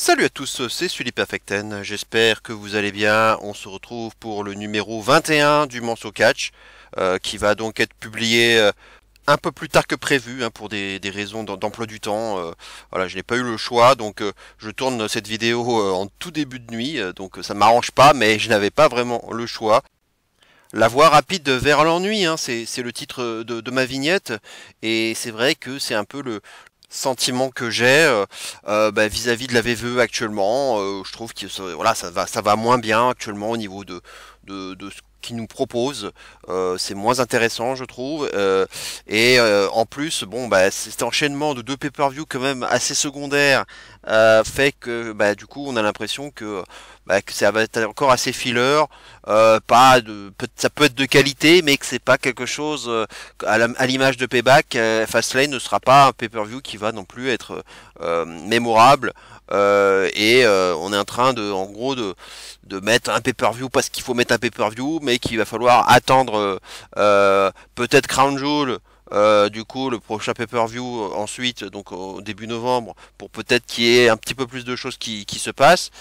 Salut à tous, c'est Sully Perfecten, j'espère que vous allez bien. On se retrouve pour le numéro 21 du Manso Catch, qui va donc être publié un peu plus tard que prévu, hein, pour des raisons d'emploi du temps. Voilà, je n'ai pas eu le choix, donc je tourne cette vidéo en tout début de nuit, donc ça ne m'arrange pas, mais je n'avais pas vraiment le choix. La voie rapide vers l'ennui, hein, c'est le titre de ma vignette, et c'est vrai que c'est un peu le sentiment que j'ai vis-à-vis de la VVE actuellement. Je trouve que voilà, ça va moins bien actuellement au niveau de ce qu'ils nous propose. C'est moins intéressant, je trouve. En plus, bon, bah, cet enchaînement de deux pay-per-view quand même assez secondaires fait que bah, du coup, on a l'impression que ça va être encore assez filler. Pas de, ça peut être de qualité, mais que c'est pas quelque chose à l'image de Payback. Fastlane ne sera pas un pay-per-view qui va non plus être mémorable. On est en train en gros, de mettre un pay-per-view parce qu'il faut mettre un pay-per-view, mais qu'il va falloir attendre peut-être Crown Jewel. Du coup, le prochain pay-per-view ensuite, donc au début novembre, pour peut-être qu'il y ait un petit peu plus de choses qui se passent.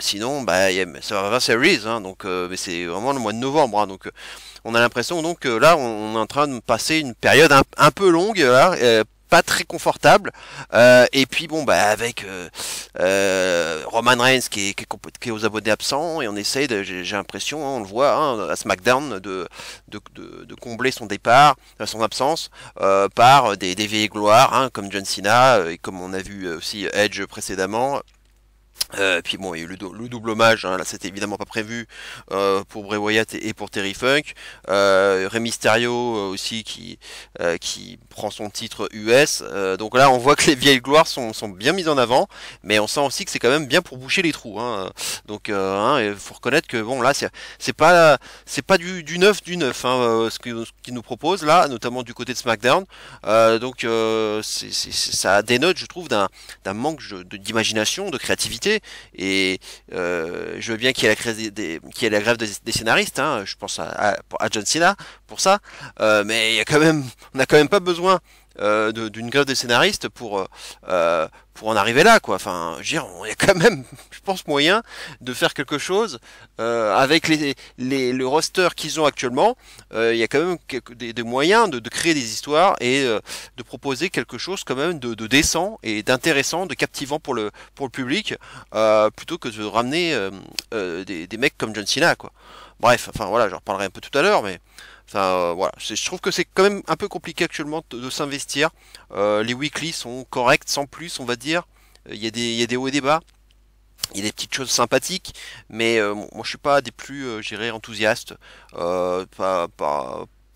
Sinon, bah, il y a Survivor Series, hein, donc, mais c'est vraiment le mois de novembre, hein, donc on a l'impression donc que là, on est en train de passer une période un peu longue, là, pas très confortable. Et puis bon, bah avec Roman Reigns qui est aux abonnés absents, et on essaye j'ai l'impression, hein, on le voit, hein, à SmackDown, de combler son départ, son absence, par des vieilles gloires, hein, comme John Cena, et comme on a vu aussi Edge précédemment. Puis bon, il y a eu le double hommage, hein, là c'était évidemment pas prévu, pour Bray Wyatt et pour Terry Funk. Rey Mysterio aussi qui prend son titre US. Donc là on voit que les vieilles gloires sont bien mises en avant, mais on sent aussi que c'est quand même bien pour boucher les trous, hein. Donc il faut reconnaître que bon là c'est pas du neuf du neuf, hein, ce qu'ils nous proposent là, notamment du côté de SmackDown. Ça dénote, je trouve, d'un manque d'imagination, de créativité. Et je veux bien qu'il y ait la grève des scénaristes, hein, je pense à John Cena pour ça, mais on n'a quand même pas besoin d'une grève des scénaristes pour en arriver là, quoi. Enfin, je veux dire, il y a quand même, je pense, moyen de faire quelque chose avec le roster qu'ils ont actuellement. Il y a quand même des moyens de créer des histoires et de proposer quelque chose quand même de décent et d'intéressant, de captivant pour le public, plutôt que de ramener des mecs comme John Cena, quoi. Bref, enfin voilà, j'en reparlerai un peu tout à l'heure, mais enfin voilà, je trouve que c'est quand même un peu compliqué actuellement de s'investir. Les weekly sont corrects sans plus, on va dire. Il y a des hauts et des bas. Il y a des petites choses sympathiques, mais moi je suis pas des plus, je dirais, enthousiastes par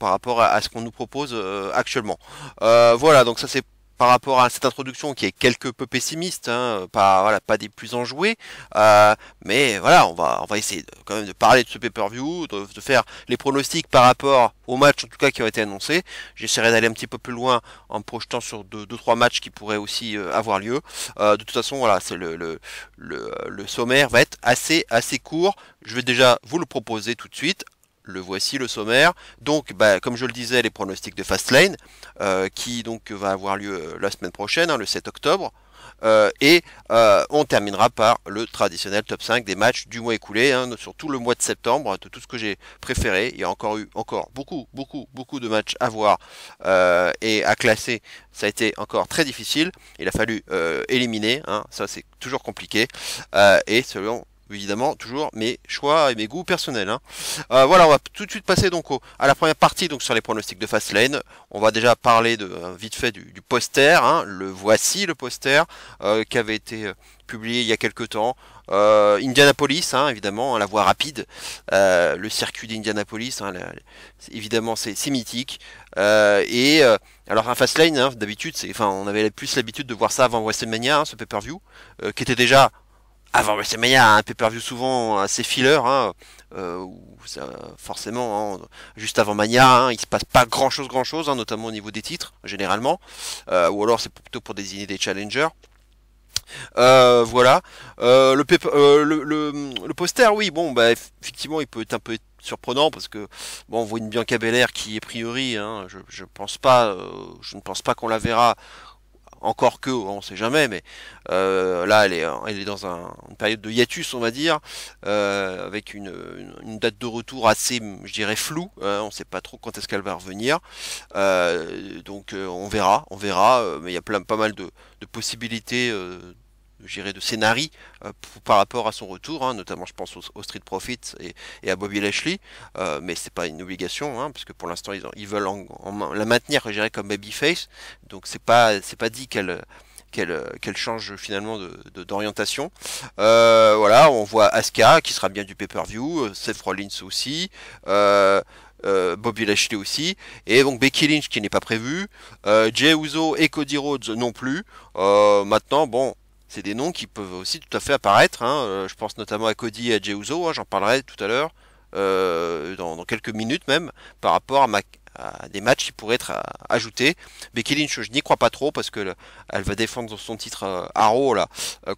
rapport à ce qu'on nous propose actuellement. Voilà, donc ça c'est par rapport à cette introduction qui est quelque peu pessimiste, hein, pas des plus enjoués, mais voilà, on va essayer quand même de parler de ce pay-per-view, de faire les pronostics par rapport aux matchs en tout cas qui ont été annoncés. J'essaierai d'aller un petit peu plus loin en me projetant sur deux trois matchs qui pourraient aussi avoir lieu. De toute façon, voilà, c'est le sommaire va être assez court. Je vais déjà vous le proposer tout de suite. Le voici, le sommaire. Donc, bah, comme je le disais, les pronostics de Fastlane, qui donc va avoir lieu la semaine prochaine, hein, le 7 octobre. On terminera par le traditionnel top 5 des matchs du mois écoulé, hein, sur tout le mois de septembre, de tout ce que j'ai préféré. Il y a encore beaucoup de matchs à voir et à classer. Ça a été encore très difficile. Il a fallu éliminer, hein, ça c'est toujours compliqué. Et selon évidemment toujours mes choix et mes goûts personnels, hein. Voilà, on va tout de suite passer donc à la première partie, donc sur les pronostics de Fastlane. On va déjà parler vite fait du poster, hein. Le voici, le poster qui avait été publié il y a quelques temps. Indianapolis, hein, évidemment, hein, la voie rapide, le circuit d'Indianapolis, hein, évidemment c'est mythique. Alors un Fastlane, hein, d'habitude, on avait plus l'habitude de voir ça avant WrestleMania, hein, ce pay-per-view, qui était déjà avant WrestleMania, un pay-per-view souvent assez filler, hein, où forcément, hein, juste avant Mania, hein, il se passe pas grand chose, hein, notamment au niveau des titres, généralement, ou alors c'est plutôt pour désigner des challengers. Voilà. Le poster, oui, bon, bah effectivement, il peut être un peu surprenant parce que bon, on voit une Bianca Belair qui, a priori, hein, je ne pense pas qu'on la verra encore que, on sait jamais, mais là elle est dans une période de hiatus, on va dire, avec une date de retour assez, je dirais, floue. On sait pas trop quand est-ce qu'elle va revenir. Donc on verra, mais il y a pas mal de possibilités. Je dirais de scénarii par rapport à son retour, hein, notamment je pense au Street Profits et à Bobby Lashley, mais c'est pas une obligation, hein, parce que pour l'instant ils veulent la maintenir, je dirais, comme babyface, donc c'est pas dit qu'elle change finalement d'orientation. Voilà, on voit Asuka qui sera bien du pay-per-view, Seth Rollins aussi, Bobby Lashley aussi, et donc Becky Lynch qui n'est pas prévu, Jey Uso et Cody Rhodes non plus. Maintenant, bon, c'est des noms qui peuvent aussi tout à fait apparaître, hein. Je pense notamment à Cody et à Jey Uso, hein, j'en parlerai tout à l'heure, dans quelques minutes même, par rapport à des matchs qui pourraient être ajoutés. Becky Lynch, je n'y crois pas trop parce que elle va défendre son titre à Raw là,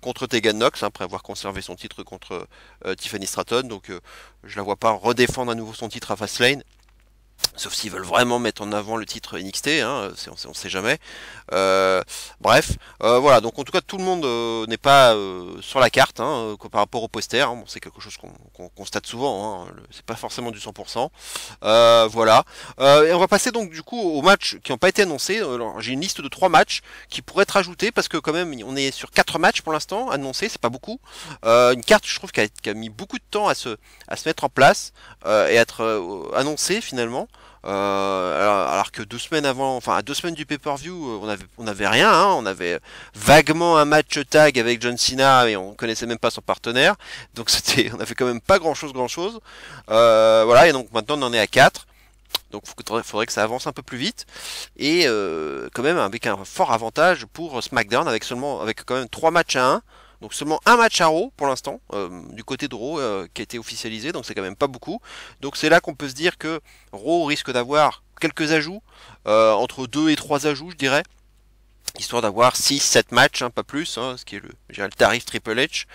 contre Tegan Nox, hein, après avoir conservé son titre contre Tiffany Stratton, donc je la vois pas redéfendre à nouveau son titre à Fastlane. Sauf s'ils veulent vraiment mettre en avant le titre NXT, hein, on sait jamais. Euh, Bref, voilà. Donc en tout cas, tout le monde n'est pas sur la carte, hein, par rapport au poster, hein. Bon, c'est quelque chose qu'on constate souvent, hein. C'est pas forcément du 100%. Voilà. Et on va passer donc du coup aux matchs qui n'ont pas été annoncés. Alors, j'ai une liste de 3 matchs qui pourraient être ajoutés parce que quand même, on est sur 4 matchs pour l'instant annoncés. C'est pas beaucoup. Une carte, je trouve, qui a mis beaucoup de temps à se mettre en place et à être annoncée finalement. Alors que 2 semaines avant, enfin à 2 semaines du pay-per-view, on avait rien, hein. On avait vaguement un match tag avec John Cena et on connaissait même pas son partenaire, donc on avait quand même pas grand chose. Voilà, et donc maintenant on en est à 4. Donc faudrait que ça avance un peu plus vite et quand même avec un fort avantage pour SmackDown avec quand même 3 matchs à 1. Donc seulement un match à Raw pour l'instant, du côté de Raw qui a été officialisé, donc c'est quand même pas beaucoup. Donc c'est là qu'on peut se dire que Raw risque d'avoir quelques ajouts, entre 2 et 3 ajouts je dirais, histoire d'avoir 6-7 matchs, hein, pas plus, hein, ce qui est le tarif Triple H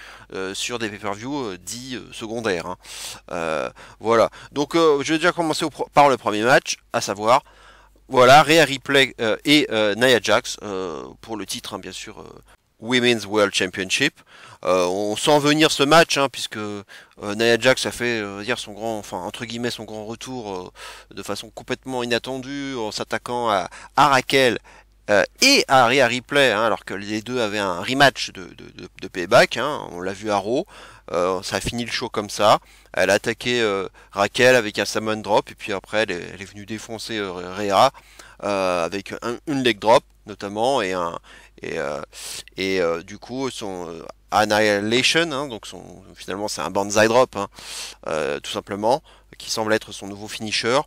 sur des pay-per-view dits secondaires, hein. Voilà, donc je vais déjà commencer par le premier match, à savoir, voilà, Rhea Ripley et Nia Jax pour le titre, hein, bien sûr, Women's World Championship. On sent venir ce match, hein, puisque Nia Jax a fait dire entre guillemets son grand retour de façon complètement inattendue en s'attaquant à Raquel et à Rhea Ripley, hein, alors que les deux avaient un rematch de Payback, hein. On l'a vu à Raw, ça a fini le show comme ça. Elle a attaqué Raquel avec un Samoan Drop et puis après elle est venue défoncer Rhea avec une leg drop notamment et du coup son Annihilation, hein, donc finalement c'est un Banzai Drop, hein, tout simplement, qui semble être son nouveau finisher.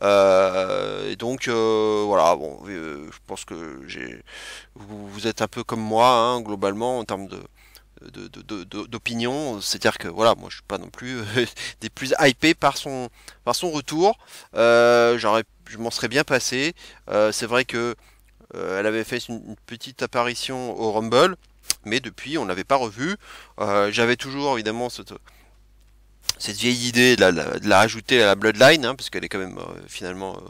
Et donc voilà, bon, je pense que vous êtes un peu comme moi, hein, globalement en termes d'opinion, c'est-à-dire que voilà, moi je suis pas non plus des plus hypés par son retour. Je m'en serais bien passé. C'est vrai que elle avait fait une petite apparition au Rumble, mais depuis on l'avait pas revue. J'avais toujours évidemment cette vieille idée de la rajouter à la Bloodline, hein, parce qu'elle est quand même finalement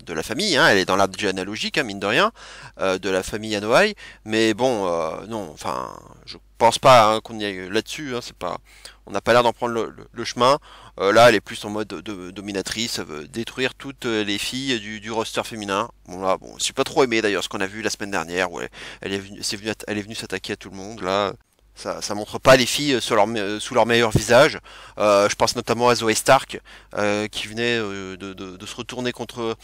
de la famille, hein, elle est dans l'arbre généalogique, hein, mine de rien, de la famille Anoa'i, mais bon, non, enfin, je pense pas, hein, qu'on y aille là-dessus, hein, on n'a pas l'air d'en prendre le chemin. Là, elle est plus en mode dominatrice, elle veut détruire toutes les filles du roster féminin. Bon là, bon, j'ai pas trop aimé d'ailleurs ce qu'on a vu la semaine dernière, où elle est venue s'attaquer à tout le monde, là. Ça montre pas les filles sous leur meilleur visage. Je pense notamment à Zoe Stark qui venait de se retourner contre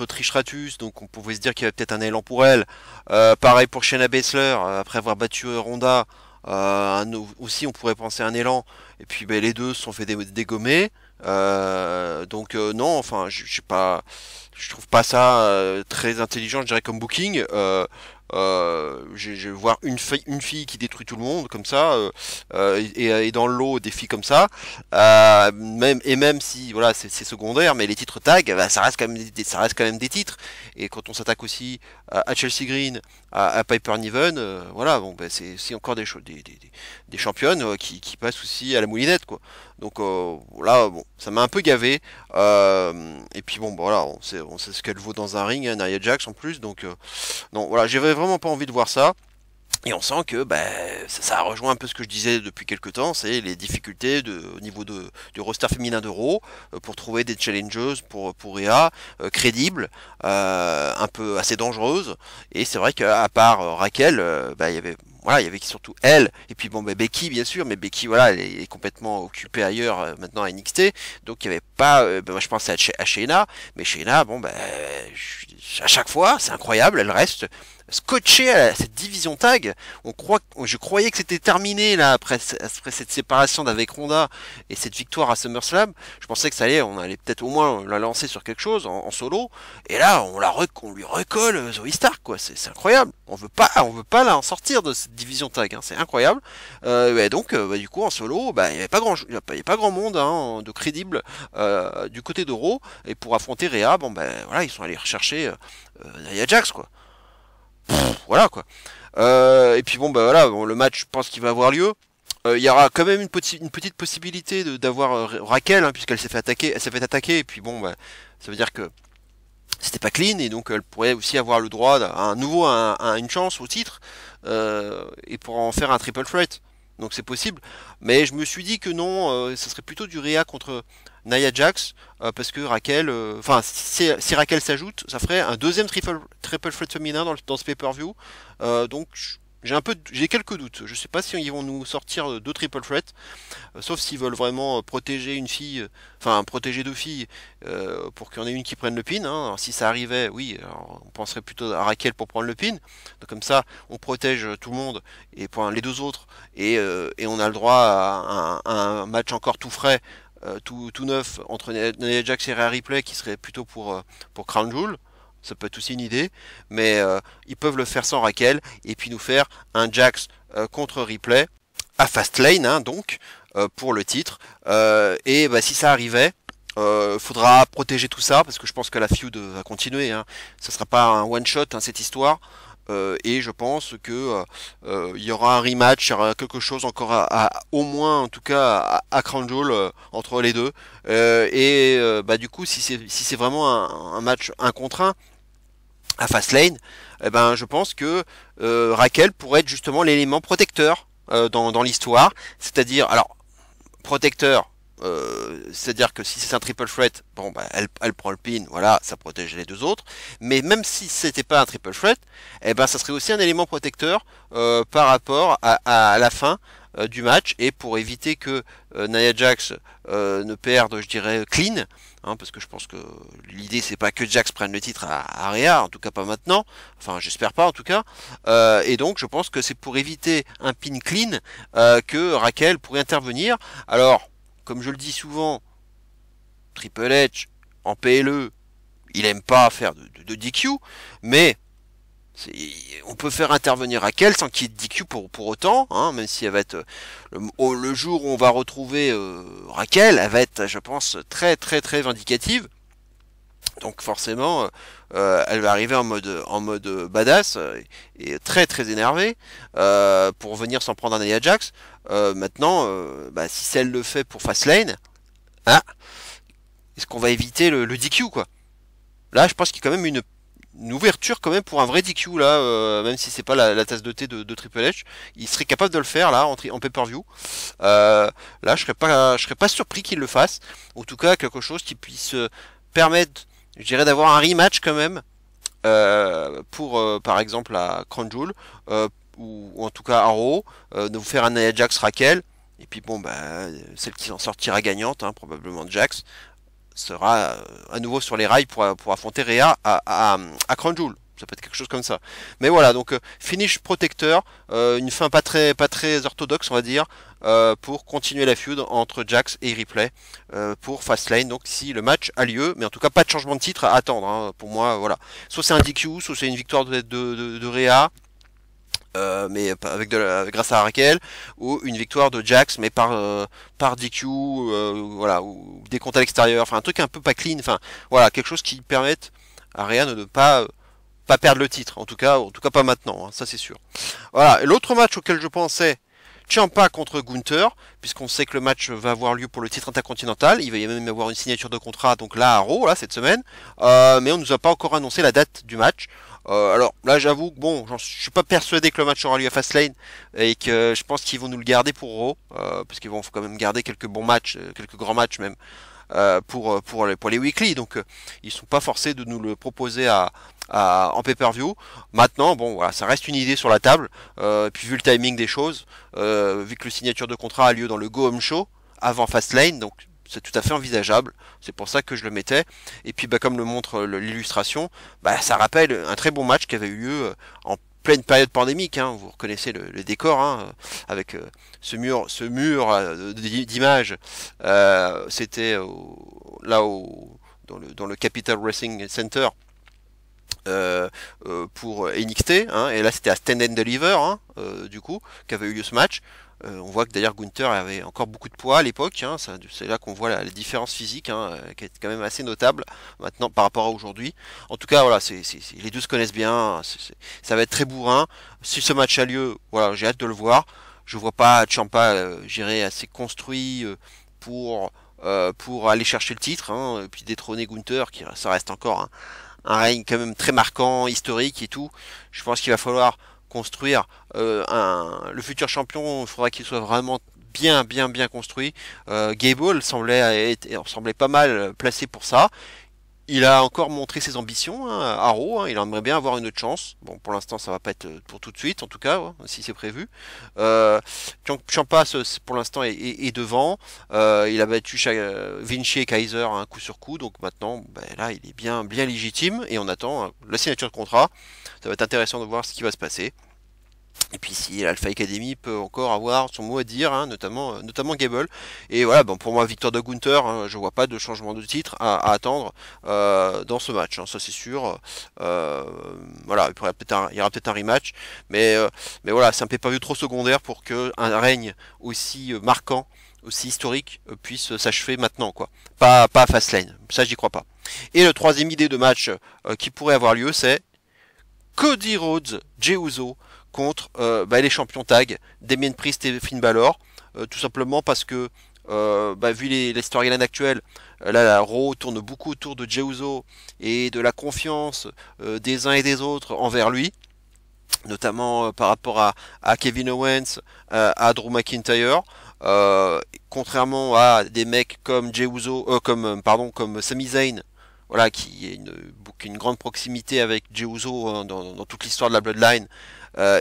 Trish Stratus, donc on pouvait se dire qu'il y avait peut-être un élan pour elle. Pareil pour Shayna Baszler, après avoir battu Ronda, aussi on pourrait penser à un élan. Et puis ben, les deux se sont fait dégommer. Donc non, enfin je trouve pas ça très intelligent, je dirais, comme booking. Je voir une fille qui détruit tout le monde comme ça, et dans le lot des filles comme ça, même si voilà c'est secondaire, mais les titres tag, bah, ça reste quand même des titres. Et quand on s'attaque aussi à Chelsea Green, à Piper Niven, voilà, bon bah, c'est encore des championnes qui passent aussi à la moulinette, quoi. Donc là bon, ça m'a un peu gavé, et puis bon bah, voilà, on sait ce qu'elle vaut dans un ring, hein, Nia Jax en plus, donc non, voilà, j'avais vraiment pas envie de voir ça. Et on sent que ça rejoint un peu ce que je disais depuis quelques temps, c'est les difficultés au niveau du roster féminin de Raw pour trouver des challengers pour Rhea crédibles, un peu assez dangereuses. Et c'est vrai qu'à part Raquel, il y avait voilà, il y avait surtout elle, et puis bon, Becky bien sûr, mais Becky voilà, elle est complètement occupée ailleurs maintenant à NXT, donc il y avait pas, moi je pensais à Shayna, mais Shayna, bon à chaque fois, c'est incroyable, elle reste scotché à cette division tag. Je croyais que c'était terminé là après cette séparation d'avec Ronda et cette victoire à SummerSlam. Je pensais que ça allait, on allait peut-être au moins la lancer sur quelque chose en solo. Et là, on lui recolle Zoe Stark quoi. C'est incroyable. On veut pas la en sortir de cette division tag. Hein. C'est incroyable. Donc du coup en solo, il y avait pas grand monde hein, de crédible du côté de Raw. Et pour affronter Rhea, voilà, ils sont allés rechercher Nia Jax quoi. Voilà quoi. Et puis voilà, le match, je pense qu'il va avoir lieu. Il y aura quand même une petite possibilité d'avoir Raquel, hein, puisqu'elle s'est fait attaquer. Et puis ça veut dire que c'était pas clean, et donc elle pourrait aussi avoir le droit à une chance au titre, et pour en faire un triple threat. Donc c'est possible. Mais je me suis dit que non, ce serait plutôt du Rhea contre Nia Jax, parce que Raquel, si Raquel s'ajoute, ça ferait un deuxième triple threat féminin dans ce pay-per-view. Donc j'ai quelques doutes. Je sais pas si ils vont nous sortir deux triple threat, sauf s'ils veulent vraiment protéger une fille, protéger deux filles, pour qu'il y en ait une qui prenne le pin. Hein. Alors, si ça arrivait, oui, alors, on penserait plutôt à Raquel pour prendre le pin. Donc comme ça, on protège tout le monde et pour les deux autres, et on a le droit à un match encore tout frais. Tout neuf entre Nia Jax et Rhea Ripley qui serait plutôt pour Crown Jewel. Ça peut être aussi une idée, mais ils peuvent le faire sans Raquel et puis nous faire un Jax contre Ripley à Fastlane, hein, donc pour le titre. Et si ça arrivait, faudra protéger tout ça parce que je pense que la feud va continuer. Hein. Ça sera pas un one shot hein, cette histoire. Et je pense que il y aura un rematch, il y aura quelque chose encore au moins en tout cas à Crown Jewel entre les deux. Du coup si c'est vraiment un match 1 contre 1 à Fastlane, je pense que Raquel pourrait être justement l'élément protecteur dans l'histoire. C'est-à-dire, alors, protecteur, c'est-à-dire que si c'est un triple threat, elle prend le pin, voilà, ça protège les deux autres. Mais même si c'était pas un triple threat, ça serait aussi un élément protecteur par rapport à la fin du match, et pour éviter que Nia Jax ne perde, je dirais, clean, hein, parce que je pense que l'idée c'est pas que Jax prenne le titre à Rhea, en tout cas pas maintenant, enfin j'espère pas en tout cas, et donc je pense que c'est pour éviter un pin clean que Raquel pourrait intervenir. Alors, comme je le dis souvent, Triple H en PLE, il aime pas faire de DQ, mais on peut faire intervenir Raquel sans qu'il y ait de DQ pour autant, hein, même si elle va être le jour où on va retrouver Raquel, elle va être, je pense, très très très vindicative. Donc forcément, elle va arriver en mode badass et très très énervée pour venir s'en prendre à Nia Jax. Maintenant, si elle le fait pour Fastlane, hein, est-ce qu'on va éviter le DQ quoi? Là, je pense qu'il y a quand même une ouverture quand même pour un vrai DQ là, même si c'est pas la tasse de thé de Triple H, il serait capable de le faire là en pay-per-view. Là, je serais pas surpris qu'il le fasse. En tout cas, quelque chose qui puisse permettre, je dirais, d'avoir un rematch quand même pour par exemple à Crown Jewel ou en tout cas à Raw, de vous faire un Nia Jax Raquel, et puis celle qui en sortira gagnante, hein, probablement Jax, sera à nouveau sur les rails pour affronter Rhea à Crown Jewel. Ça peut être quelque chose comme ça. Mais voilà, donc finish protecteur, une fin pas très orthodoxe on va dire, pour continuer la feud entre Jax et Ripley pour Fastlane. Donc si le match a lieu, mais en tout cas pas de changement de titre à attendre. Hein, pour moi, voilà. Soit c'est un DQ, soit c'est une victoire de Rhea. Mais grâce à Raquel, ou une victoire de Jax mais par DQ, voilà, ou des comptes à l'extérieur, enfin un truc un peu pas clean, enfin voilà, quelque chose qui permette à Rhea de ne pas perdre le titre, en tout cas pas maintenant, hein, ça c'est sûr. Voilà, et l'autre match auquel je pensais, Ciampa contre Gunther, puisqu'on sait que le match va avoir lieu pour le titre intercontinental. Il va y même y avoir une signature de contrat, donc là à Raw, là, cette semaine. Mais on nous a pas encore annoncé la date du match. Alors là, j'avoue que bon, je suis pas persuadé que le match aura lieu à Fastlane et que je pense qu'ils vont nous le garder pour Raw, parce qu'ils vont quand même garder quelques bons matchs, quelques grands matchs même pour les weekly. Donc ils sont pas forcés de nous le proposer en pay-per-view. Maintenant, bon, voilà, ça reste une idée sur la table. Puis vu le timing des choses, vu que le signature de contrat a lieu dans le Go Home Show avant Fastlane, donc c'est tout à fait envisageable. C'est pour ça que je le mettais. Et puis, bah, comme le montre l'illustration, bah, ça rappelle un très bon match qui avait eu lieu en pleine période pandémique. Hein. Vous reconnaissez le décor, hein, avec ce mur d'images. C'était dans le Capital Wrestling Center. Pour NXT, hein, et là c'était à Stand and Deliver, hein, du coup, qu'avait eu lieu ce match. On voit que d'ailleurs Gunther avait encore beaucoup de poids à l'époque, hein, c'est là qu'on voit la différence physique, hein, qui est quand même assez notable maintenant par rapport à aujourd'hui. En tout cas, voilà, les deux se connaissent bien, ça va être très bourrin. Si ce match a lieu, voilà, j'ai hâte de le voir. Je vois pas Ciampa gérer assez construit pour aller chercher le titre, hein, et puis détrôner Gunther, ça reste encore un règne quand même très marquant, historique et tout. Je pense qu'il va falloir construire le futur champion. Il faudra qu'il soit vraiment bien construit. Gable semblait pas mal placé pour ça. Il a encore montré ses ambitions, hein, à Raw, hein, il aimerait bien avoir une autre chance. Bon, pour l'instant, ça va pas être pour tout de suite, en tout cas, ouais, si c'est prévu. Ciampa, pour l'instant, est devant. Il a battu Vinci et Kaiser, hein, coup sur coup, donc maintenant, ben, là, il est bien légitime et on attend la signature de contrat. Ça va être intéressant de voir ce qui va se passer. Et puis si l'Alpha Academy peut encore avoir son mot à dire, hein, notamment Gable. Et voilà, bon, pour moi, victoire de Gunther, hein, je vois pas de changement de titre à attendre dans ce match, hein, ça c'est sûr. Voilà, il y aura peut-être un rematch, mais voilà, c'est un pay-per-view trop secondaire pour que un règne aussi marquant, aussi historique, puisse s'achever maintenant, quoi. Pas à Fastlane, ça j'y crois pas. Et le troisième idée de match qui pourrait avoir lieu, c'est Cody Rhodes, Jey Uso contre les champions tag, Damien Priest et Finn Balor, tout simplement parce que vu les storylines actuelles, là la Raw tourne beaucoup autour de Jey Uso et de la confiance des uns et des autres envers lui, notamment par rapport à Kevin Owens, à Drew McIntyre. Contrairement à des mecs comme Jey Uso, comme Sami Zayn, voilà, qui est une grande proximité avec Jey Uso, hein, dans toute l'histoire de la Bloodline,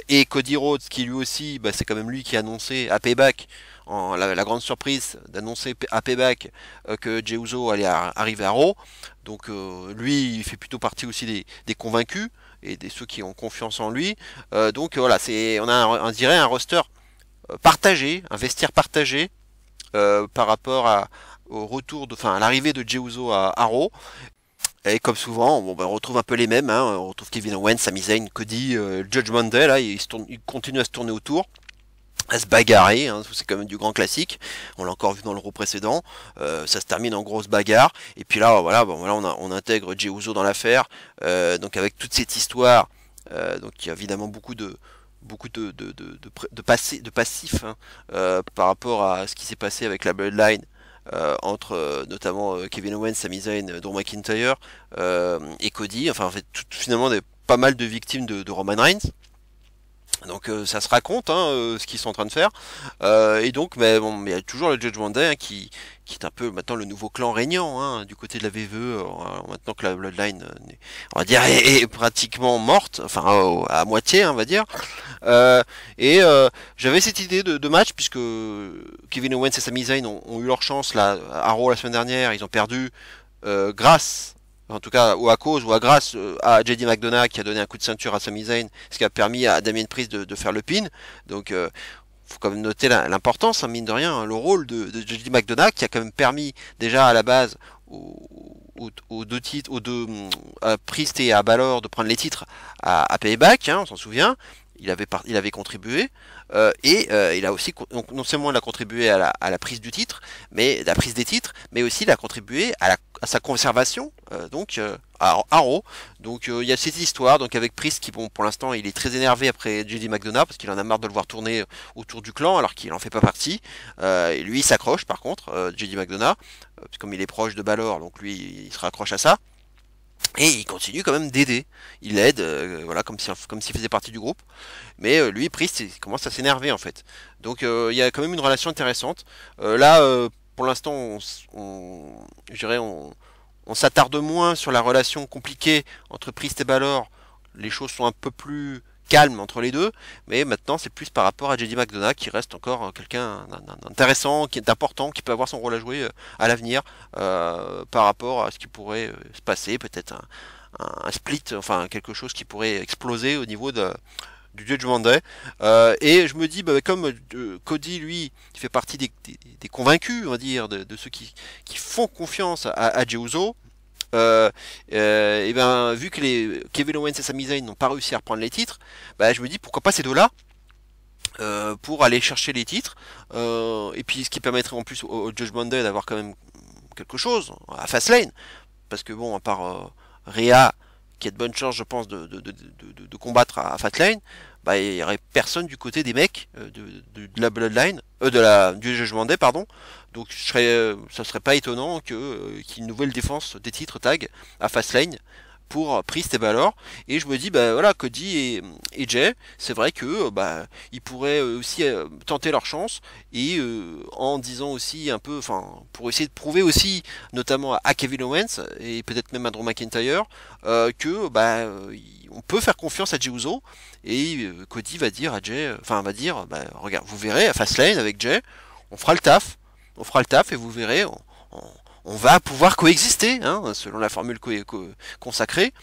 et Cody Rhodes, qui lui aussi, c'est quand même lui qui a annoncé à Payback, la grande surprise d'annoncer à Payback que Jey Uso allait arriver à Raw. Donc lui, il fait plutôt partie aussi des convaincus et des ceux qui ont confiance en lui. Donc voilà, on a on dirait un roster partagé, un vestiaire partagé par rapport au retour à l'arrivée de Jey Uso à Raw. Et comme souvent, on retrouve un peu les mêmes, hein. On retrouve Kevin Owens, Sami Zayn, Cody, Judgment Day, là, il continue à se tourner autour, à se bagarrer, hein. C'est quand même du grand classique. On l'a encore vu dans le Raw précédent. Ça se termine en grosse bagarre. Et puis là, voilà, on intègre Jey Uso dans l'affaire. Donc avec toute cette histoire, donc il y a évidemment beaucoup de passifs, hein, par rapport à ce qui s'est passé avec la Bloodline. Entre notamment Kevin Owens, Sami Zayn, Drew McIntyre et Cody, enfin en fait finalement pas mal de victimes de Roman Reigns. Donc ça se raconte, hein, ce qu'ils sont en train de faire. Et donc, mais il y a toujours le Judgment Day, hein, qui est un peu maintenant le nouveau clan régnant, hein, du côté de la VVE, maintenant que la Bloodline, on va dire, est pratiquement morte, enfin à moitié, hein, on va dire. J'avais cette idée de match, puisque Kevin Owens et Sami Zayn ont eu leur chance là à Raw la semaine dernière. Ils ont perdu grâce, en tout cas, ou à cause, ou à grâce à JD McDonagh, qui a donné un coup de ceinture à Sami Zayn, ce qui a permis à Damien Priest de faire le pin. Donc faut quand même noter l'importance, hein, mine de rien, hein, le rôle de JD McDonagh, qui a quand même permis déjà à la base aux deux titres, à Priest et à Balor de prendre les titres à Payback, hein, on s'en souvient. Il avait contribué, il a aussi, donc, non seulement il a contribué à la prise du titre, mais la prise des titres, mais aussi il a contribué à sa conservation à Raw. Donc il y a cette histoire donc avec Priest qui bon pour l'instant il est très énervé après JD McDonough parce qu'il en a marre de le voir tourner autour du clan alors qu'il en fait pas partie. Et lui il s'accroche par contre JD McDonough comme il est proche de Balor donc lui il se raccroche à ça. Et il continue quand même d'aider. Il aide, voilà, comme s'il faisait partie du groupe. Mais lui, Priest, il commence à s'énerver en fait. Donc il y a quand même une relation intéressante. Là, pour l'instant, je dirais, on s'attarde moins sur la relation compliquée entre Priest et Balor. Les choses sont un peu plus calmes entre les deux. Mais maintenant, c'est plus par rapport à JD McDonough qui reste encore quelqu'un d'intéressant, d'important, qui peut avoir son rôle à jouer à l'avenir par rapport à ce qui pourrait se passer. Peut-être un split, enfin quelque chose qui pourrait exploser au niveau du Judgment Day. Et je me dis, bah, comme Cody, lui, il fait partie des convaincus, on va dire, de ceux qui font confiance à Jey Uso, et ben, vu que les Kevin Owens et Sami Zayn n'ont pas réussi à reprendre les titres, bah, je me dis pourquoi pas ces deux-là pour aller chercher les titres, et puis ce qui permettrait en plus au Judgment Day d'avoir quand même quelque chose à Fastlane, parce que bon, à part Rhea, qui a de bonnes chances, je pense, de combattre à Fastlane, bah, il n'y aurait personne du côté des mecs de la Bloodline, du Judgment Day, pardon. Donc ça serait pas étonnant qu'il y ait une nouvelle défense des titres tag à Fastlane pour Priest et Balor. Et je me dis, bah voilà, Cody et Jay, c'est vrai que bah ils pourraient aussi tenter leur chance et en disant aussi un peu, enfin, pour essayer de prouver aussi, notamment à Kevin Owens et peut-être même à Drew McIntyre, que bah on peut faire confiance à Jey Uso. Et Cody va dire à Jay, enfin va dire, bah regarde, vous verrez à Fastlane avec Jay, on fera le taf. On fera le taf et vous verrez, on va pouvoir coexister, hein, selon la formule consacrée.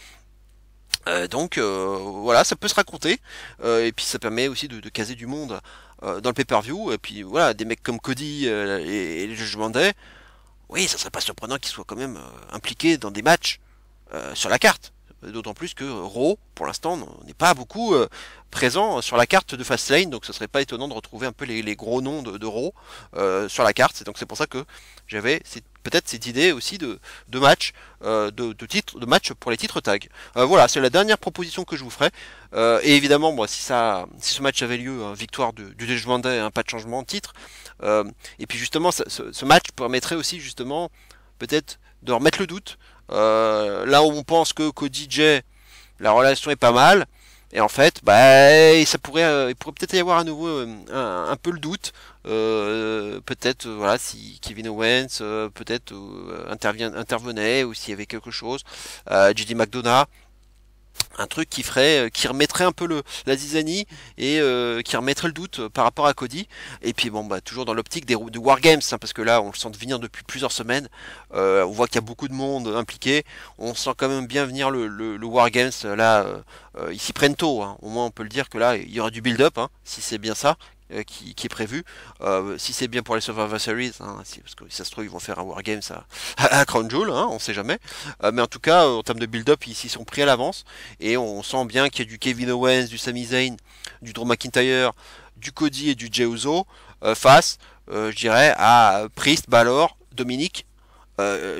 Donc voilà, ça peut se raconter. Et puis ça permet aussi de caser du monde dans le pay-per-view. Et puis voilà, des mecs comme Cody et les Judgment Day, oui, ça serait pas surprenant qu'ils soient quand même impliqués dans des matchs sur la carte. D'autant plus que Raw, pour l'instant, n'est pas beaucoup présent sur la carte de Fastlane, donc ce serait pas étonnant de retrouver un peu les gros noms de Raw sur la carte. Donc c'est pour ça que j'avais peut-être cette idée aussi de match, de match pour les titres tag. Voilà, c'est la dernière proposition que je vous ferai. Et évidemment, moi, si ce match avait lieu, hein, victoire du Judgment Day, hein, pas de changement de titre. Et puis justement, ce match permettrait aussi justement peut-être de remettre le doute. Là où on pense que Cody Jay, la relation est pas mal, et en fait, bah, il pourrait peut-être y avoir à nouveau un peu le doute. Peut-être, voilà, si Kevin Owens peut-être intervenait, ou s'il y avait quelque chose, JD McDonough. Un truc qui remettrait un peu la zizanie et qui remettrait le doute par rapport à Cody. Et puis bon, bah toujours dans l'optique de Wargames, hein, parce que là on le sent venir depuis plusieurs semaines. On voit qu'il y a beaucoup de monde impliqué. On sent quand même bien venir le Wargames là. Ils s'y prennent tôt, hein. Au moins on peut le dire que là il y aura du build-up, hein, si c'est bien ça. Qui est prévu. Si c'est bien pour les Survivor Series, hein, parce que si ça se trouve ils vont faire un Wargames à Crown Jewel, hein, on sait jamais. Mais en tout cas, en termes de build-up, ils s'y sont pris à l'avance et on sent bien qu'il y a du Kevin Owens, du Sami Zayn, du Drew McIntyre, du Cody et du Jey Uso face, je dirais, à Priest, Balor, Dominic,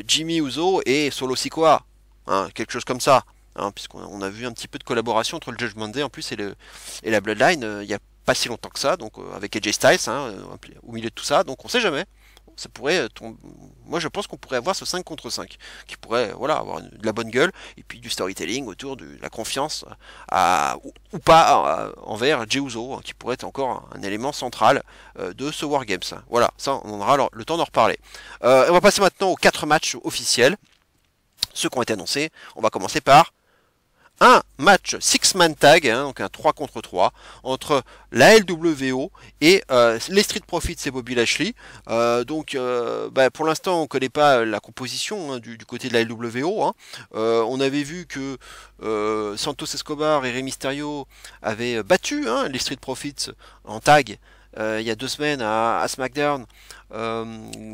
Jimmy Uso et Solo Sikoa, hein, quelque chose comme ça. Hein, puisqu'on a vu un petit peu de collaboration entre le Judgment Day en plus et la Bloodline, il y a pas si longtemps que ça, donc avec AJ Styles, hein, au milieu de tout ça, donc on sait jamais. Ça pourrait moi je pense qu'on pourrait avoir ce 5 contre 5 qui pourrait voilà avoir de la bonne gueule et puis du storytelling autour de la confiance ou pas envers Jey Uso, hein, qui pourrait être encore un élément central de ce Wargames. Voilà, ça on aura le temps d'en reparler. On va passer maintenant aux 4 matchs officiels, ceux qui ont été annoncés. On va commencer par un match six-man tag, hein, donc un 3 contre 3, entre la LWO et les Street Profits et Bobby Lashley. Bah, pour l'instant, on ne connaît pas la composition, hein, du côté de la LWO. Hein. On avait vu que Santos Escobar et Rey Mysterio avaient battu, hein, les Street Profits en tag il y a 2 semaines à SmackDown.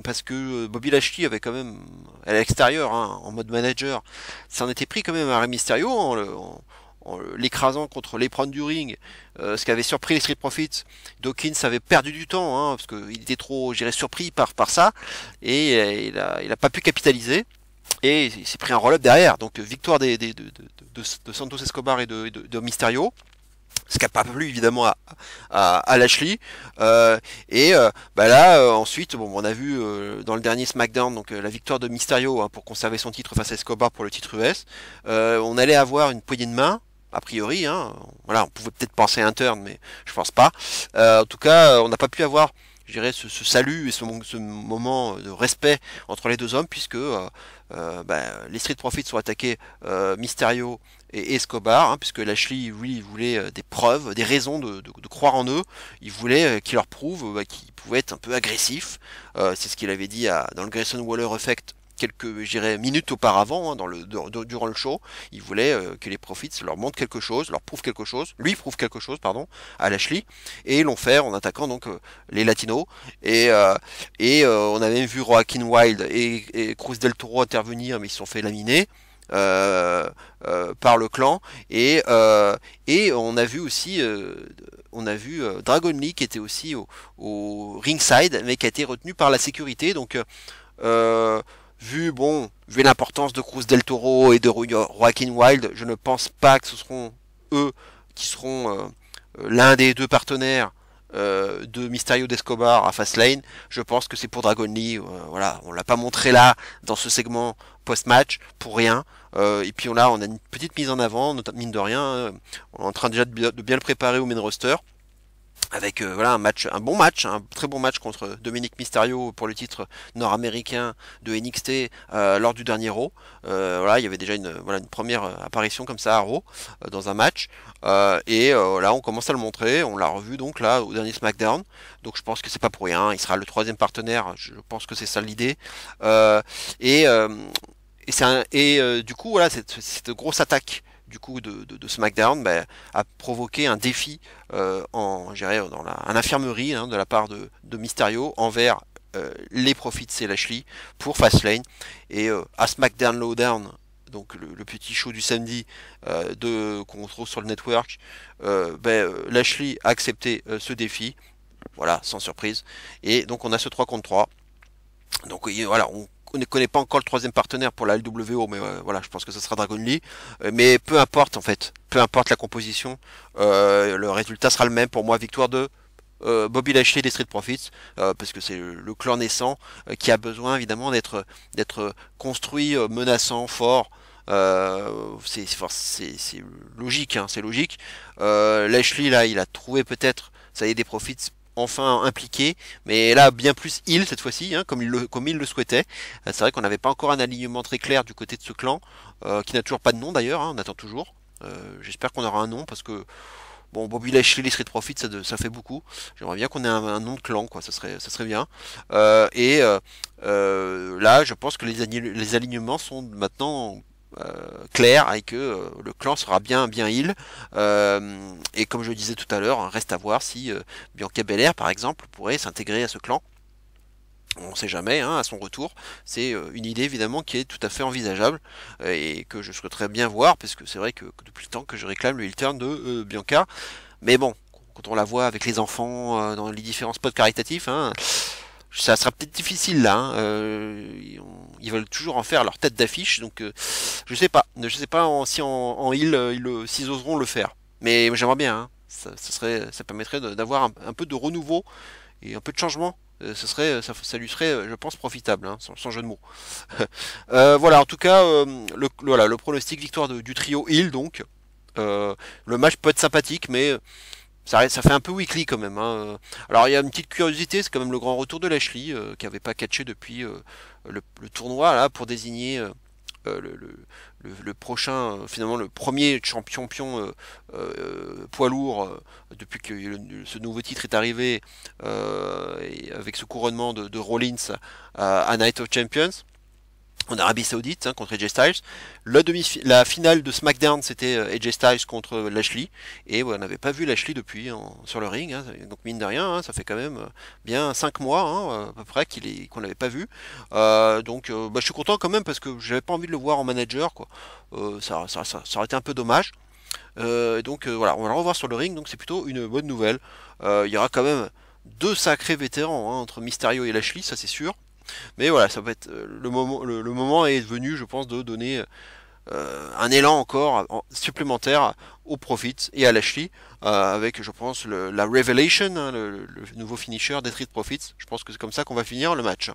Parce que Bobby Lashley avait quand même à l'extérieur, hein, en mode manager, ça en était pris quand même à Rey Mysterio en l'écrasant contre l'éperon du ring, ce qui avait surpris les Street Profits. Dawkins avait perdu du temps, hein, parce qu'il était trop, je dirais, surpris par ça, et il a pas pu capitaliser. et il s'est pris un roll-up derrière. Donc victoire de Santos Escobar et de Mysterio. Ce qui n'a pas plu évidemment à Lashley. Bah là, ensuite, bon, on a vu dans le dernier SmackDown donc la victoire de Mysterio hein, pour conserver son titre face à Escobar pour le titre US. On allait avoir une poignée de main, a priori. Hein, voilà, on pouvait peut-être penser à un turn, mais je pense pas. En tout cas, on n'a pas pu avoir, je dirais, ce salut et ce moment de respect entre les deux hommes, puisque bah, les Street Profits sont attaqués Mysterio et Escobar, hein, puisque Lashley, lui, voulait des preuves, des raisons de croire en eux. Il voulait qu'ils leur prouvent bah, qu'ils pouvaient être un peu agressifs. C'est ce qu'il avait dit dans le Grayson Waller Effect quelques, je dirais, minutes auparavant, hein, durant le show. Il voulait que les Profits leur montrent quelque chose, leur prouvent quelque chose, lui prouve quelque chose, pardon, à Lashley. Et ils l'ont fait en attaquant donc les Latinos. On avait vu Joaquin Wilde et Cruz del Toro intervenir, mais ils se sont fait laminer. Par le clan et on a vu aussi Dragon Lee qui était aussi au ringside mais qui a été retenu par la sécurité donc vu l'importance de Cruz del Toro et de Joaquin Wilde, je ne pense pas que ce seront eux qui seront l'un des deux partenaires de Mysterio d'Escobar à Fastlane. Je pense que c'est pour Dragon Lee. Voilà, on l'a pas montré là dans ce segment post-match pour rien. Et puis on a une petite mise en avant, mine de rien. On est en train déjà de bien le préparer au main roster. Avec voilà un bon match, un très bon match contre Dominic Mysterio pour le titre nord-américain de NXT lors du dernier Raw. Voilà, il y avait déjà une première apparition comme ça à Raw dans un match. Là, on commence à le montrer. On l'a revu donc là au dernier SmackDown. Donc je pense que c'est pas pour rien. Il sera le troisième partenaire. Je pense que c'est ça l'idée. Du coup, voilà, cette grosse attaque du coup de SmackDown bah, a provoqué un défi dans l'infirmerie hein, de la part de Mysterio envers les Profits et Lashley pour Fastlane et à SmackDown Lowdown donc le petit show du samedi qu'on trouve sur le network Lashley a accepté ce défi voilà sans surprise et donc on a ce 3 contre 3 donc voilà on ne connaît pas encore le troisième partenaire pour la LWO, mais voilà, je pense que ce sera Dragon Lee. Mais peu importe en fait, peu importe la composition, le résultat sera le même pour moi, victoire de Bobby Lashley des Street Profits, parce que c'est le clan naissant qui a besoin évidemment d'être construit, menaçant, fort. C'est logique, hein, c'est logique. Lashley là, il a trouvé peut-être ça y est des Profits enfin impliqué, mais là bien plus il cette fois-ci, hein, comme il le souhaitait. C'est vrai qu'on n'avait pas encore un alignement très clair du côté de ce clan, qui n'a toujours pas de nom d'ailleurs, hein, on attend toujours. J'espère qu'on aura un nom parce que bon, Bobby Lashley, les Street Profits, ça fait beaucoup. J'aimerais bien qu'on ait un nom de clan, quoi. Ça serait bien. Là, je pense que les alignements sont maintenant clair et que le clan sera bien heal et comme je le disais tout à l'heure reste à voir si Bianca Belair par exemple pourrait s'intégrer à ce clan, on sait jamais hein, à son retour, c'est une idée évidemment qui est tout à fait envisageable et que je souhaiterais bien voir parce que c'est vrai que depuis le temps que je réclame le heel turn de Bianca, mais bon quand on la voit avec les enfants dans les différents spots caritatifs hein, ça sera peut-être difficile là. Hein. Ils veulent toujours en faire leur tête d'affiche, donc je sais pas si en heal s'ils oseront le faire. Mais j'aimerais bien. Hein. Ça permettrait d'avoir un peu de renouveau et un peu de changement. Ça lui serait, je pense, profitable, hein, sans jeu de mots. Voilà, en tout cas, le pronostic victoire du trio heal donc. Le match peut être sympathique, mais ça fait un peu weekly quand même. Hein. Alors il y a une petite curiosité, c'est quand même le grand retour de Lashley, qui n'avait pas catché depuis le tournoi là pour désigner le prochain, finalement le premier champion poids lourd depuis que ce nouveau titre est arrivé et avec ce couronnement de Rollins à Night of Champions. En Arabie Saoudite hein, contre AJ Styles. La finale de SmackDown c'était AJ Styles contre Lashley et on n'avait pas vu Lashley depuis sur le ring. Hein, donc mine de rien, hein, ça fait quand même bien 5 mois hein, à peu près qu'on l'avait pas vu. Je suis content quand même parce que j'avais pas envie de le voir en manager quoi. Ça aurait été un peu dommage. Voilà, on va le revoir sur le ring, donc c'est plutôt une bonne nouvelle. Il y aura quand même deux sacrés vétérans hein, entre Mysterio et Lashley, ça c'est sûr. Mais voilà, ça va être le moment est venu, je pense, de donner un élan encore supplémentaire aux Profits et à Lashley, avec, je pense, la Revelation, hein, le nouveau finisher des Street Profits. Je pense que c'est comme ça qu'on va finir le match.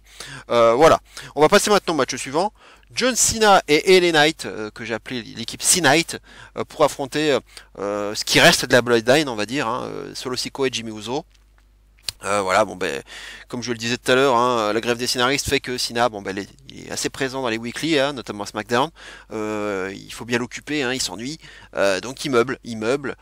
Voilà. On va passer maintenant au match suivant. John Cena et LA Knight, que j'ai appelé l'équipe C-Night, pour affronter ce qui reste de la Bloodline, on va dire, hein, Solo Sikoa et Jimmy Uso. Voilà, bon ben, comme je le disais tout à l'heure, hein, la grève des scénaristes fait que Cena, bon ben, il est assez présent dans les weekly, hein, notamment à SmackDown. Il faut bien l'occuper, hein, il s'ennuie, donc il meuble.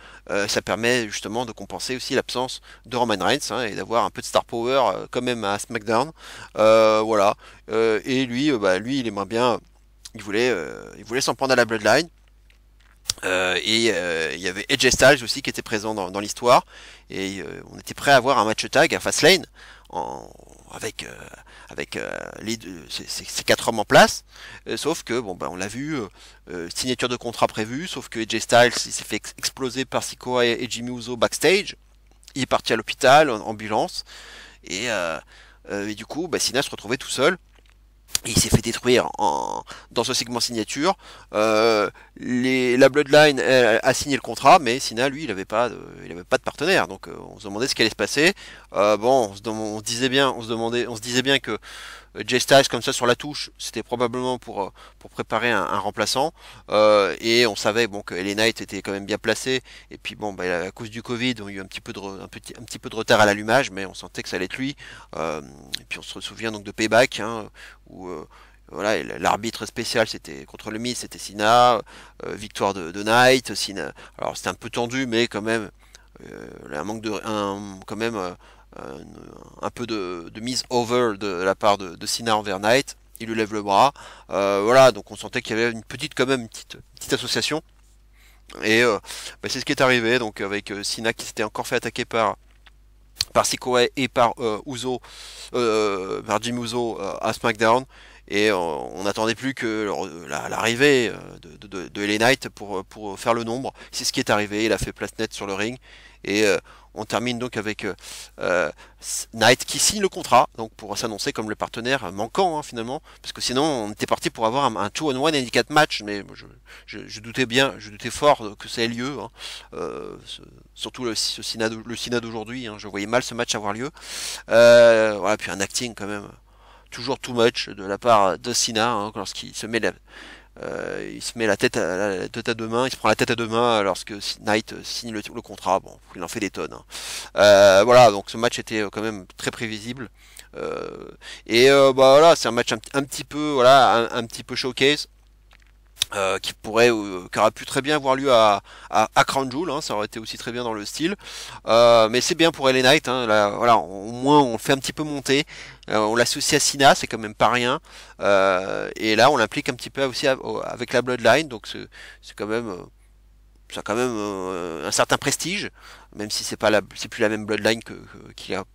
Ça permet justement de compenser aussi l'absence de Roman Reigns, hein, et d'avoir un peu de star power quand même à SmackDown. Voilà. Et lui, lui, il aimerait bien, il voulait s'en prendre à la Bloodline. Il y avait AJ Styles aussi qui était présent dans l'histoire, et on était prêt à avoir un match tag à Fastlane avec ces quatre hommes en place, sauf que bon ben on l'a vu, signature de contrat prévue, sauf que AJ Styles il s'est fait exploser par Sikoa et Jimmy Uso backstage, il est parti à l'hôpital en ambulance, et du coup Cena se retrouvait tout seul. Il s'est fait détruire dans ce segment signature. La Bloodline a signé le contrat, mais Cena, lui, il avait pas de partenaire. Donc, on se demandait ce qui allait se passer. Bon, on se disait bien que Jay Styles comme ça sur la touche, c'était probablement pour préparer un remplaçant. Et on savait bon que LA Knight était quand même bien placé. Et puis bon, à cause du Covid, on a eu un petit peu de retard à l'allumage, mais on sentait que ça allait être lui. Et puis on se souvient donc de Payback, hein, où voilà, l'arbitre spécial c'était contre le Miz, c'était Cena, victoire de Knight, Cena. Alors c'était un peu tendu, mais quand même un manque de quand même un peu de mise over de la part de Cena envers Knight. Il lui lève le bras. Voilà, donc on sentait qu'il y avait quand même une petite association. Et c'est ce qui est arrivé. Donc avec Cena qui s'était encore fait attaquer par Sikoa et par Uso, par Jimmy Uso à SmackDown. Et on n'attendait plus que l'arrivée de LA Knight pour faire le nombre. C'est ce qui est arrivé. Il a fait place nette sur le ring. Et on termine donc avec Knight qui signe le contrat, donc pour s'annoncer comme le partenaire manquant, hein, finalement, parce que sinon on était parti pour avoir un 2-on-1 handicap match, mais je doutais fort que ça ait lieu, hein. Surtout le Cena d'aujourd'hui, hein, je voyais mal ce match avoir lieu. Voilà, puis un acting quand même toujours too much de la part de Cena, hein, lorsqu'il se met il se met la tête à deux mains, il se prend la tête à deux mains lorsque Knight signe le contrat. Bon, il en fait des tonnes, hein. Voilà, donc ce match était quand même très prévisible. Voilà, c'est un match un petit peu, voilà, un petit peu showcase. Qui aurait pu très bien avoir lieu à Crown Jewel, hein, ça aurait été aussi très bien dans le style. Mais c'est bien pour LA Knight, hein, là, voilà, au moins on le fait un petit peu monter. On l'associe à Cena, c'est quand même pas rien. Et là, on l'implique un petit peu aussi avec la Bloodline, donc c'est quand même, ça a quand même un certain prestige, même si c'est plus la même Bloodline qu'il y a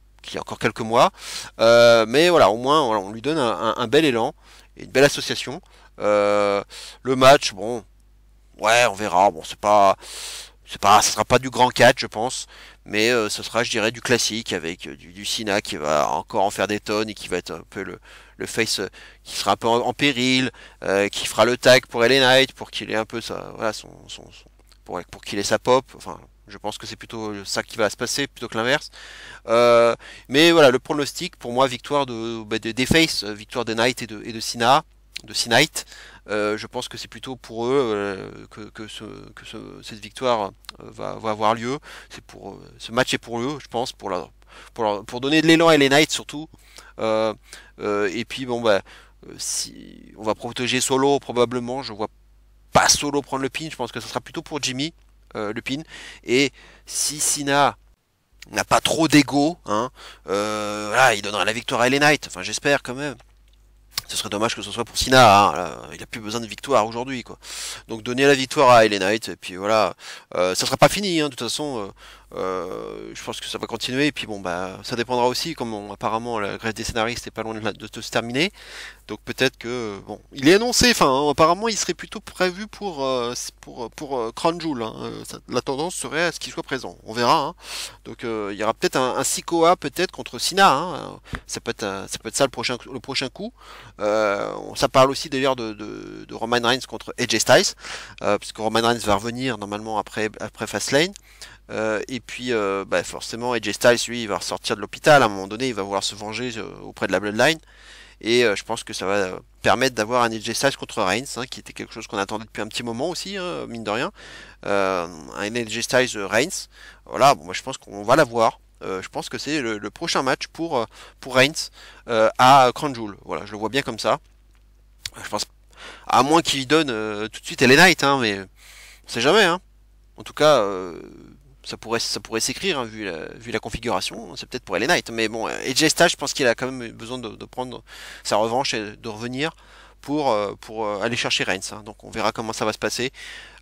encore quelques mois. Mais voilà, au moins, voilà, on lui donne un bel élan et une belle association. Le match, bon, ouais, on verra. Bon, ça sera pas du grand catch, je pense, mais ce sera, je dirais, du classique avec du Cena qui va encore en faire des tonnes et qui va être un peu le face qui sera un peu en péril, qui fera le tag pour LA Knight pour qu'il ait un peu voilà, pour qu'il ait sa pop. Enfin, je pense que c'est plutôt ça qui va se passer plutôt que l'inverse. Mais voilà, le pronostic pour moi, victoire des face, victoire de Knight et de Cena. De C-Night, je pense que c'est plutôt pour eux que cette victoire va avoir lieu. Ce match est pour eux, je pense, pour donner de l'élan à LA Knight surtout. Et puis bon si on va protéger Solo probablement, je vois pas Solo prendre le pin, je pense que ce sera plutôt pour Jimmy le pin. Et si Cena n'a pas trop d'ego, hein, voilà, il donnera la victoire à LA Knight. Enfin, j'espère quand même. Ce serait dommage que ce soit pour Cena, hein. Là, il a plus besoin de victoire aujourd'hui, quoi. Donc donner la victoire à LA Knight, et puis voilà. Ça sera pas fini, hein, de toute façon. Je pense que ça va continuer, et puis bon, bah, ça dépendra aussi, comme apparemment la grève des scénaristes est pas loin de se terminer. Donc peut-être que bon, il est annoncé. Enfin, hein, apparemment, il serait plutôt prévu pour Crown Jewel, hein. La tendance serait à ce qu'il soit présent. On verra, hein. Donc il y aura peut-être un Sikoa peut-être contre Cena, hein. Ça peut être ça le prochain coup. Ça parle aussi d'ailleurs de Roman Reigns contre AJ Styles, puisque Roman Reigns va revenir normalement après Fastlane. Et puis bah, forcément AJ Styles lui il va ressortir de l'hôpital à un moment donné, il va vouloir se venger auprès de la Bloodline. Et je pense que ça va permettre d'avoir un AJ Styles contre Reigns, hein, qui était quelque chose qu'on attendait depuis un petit moment aussi, hein, mine de rien. Un AJ Styles Reigns. Voilà, bon, moi je pense qu'on va l'avoir. Je pense que c'est le prochain match pour Reigns à Crown Jewel. Voilà, je le vois bien comme ça. Je pense, à moins qu'il lui donne tout de suite LA Knight, hein, mais on sait jamais. Hein. En tout cas, ça pourrait s'écrire, hein, vu la configuration. C'est peut-être pour LA Knight, mais bon, AJ Styles, je pense qu'il a quand même besoin de prendre sa revanche et de revenir pour aller chercher Reigns, hein. Donc on verra comment ça va se passer.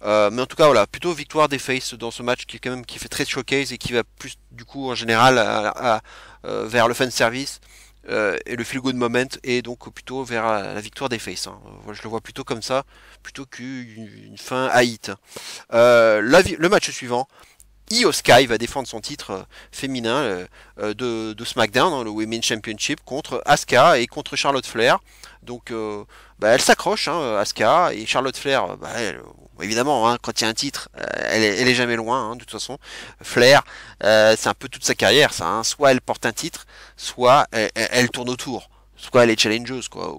Mais en tout cas, voilà, plutôt victoire des Faces dans ce match qui, quand même, qui fait très showcase et qui va plus, du coup, en général, vers le fan service. Et le feel good moment et donc plutôt vers la victoire des Faces, hein. Je le vois plutôt comme ça plutôt qu'une fin à hit. Le match suivant, Io Sky va défendre son titre féminin de SmackDown, hein, le Women's Championship, contre Asuka et contre Charlotte Flair. Donc bah, elle s'accroche, hein, Asuka, et Charlotte Flair, bah, évidemment, hein, quand il y a un titre, elle est jamais loin, hein, de toute façon. Flair, c'est un peu toute sa carrière, ça, hein. Soit elle porte un titre, soit elle tourne autour. Soit elle est challengeuse, quoi.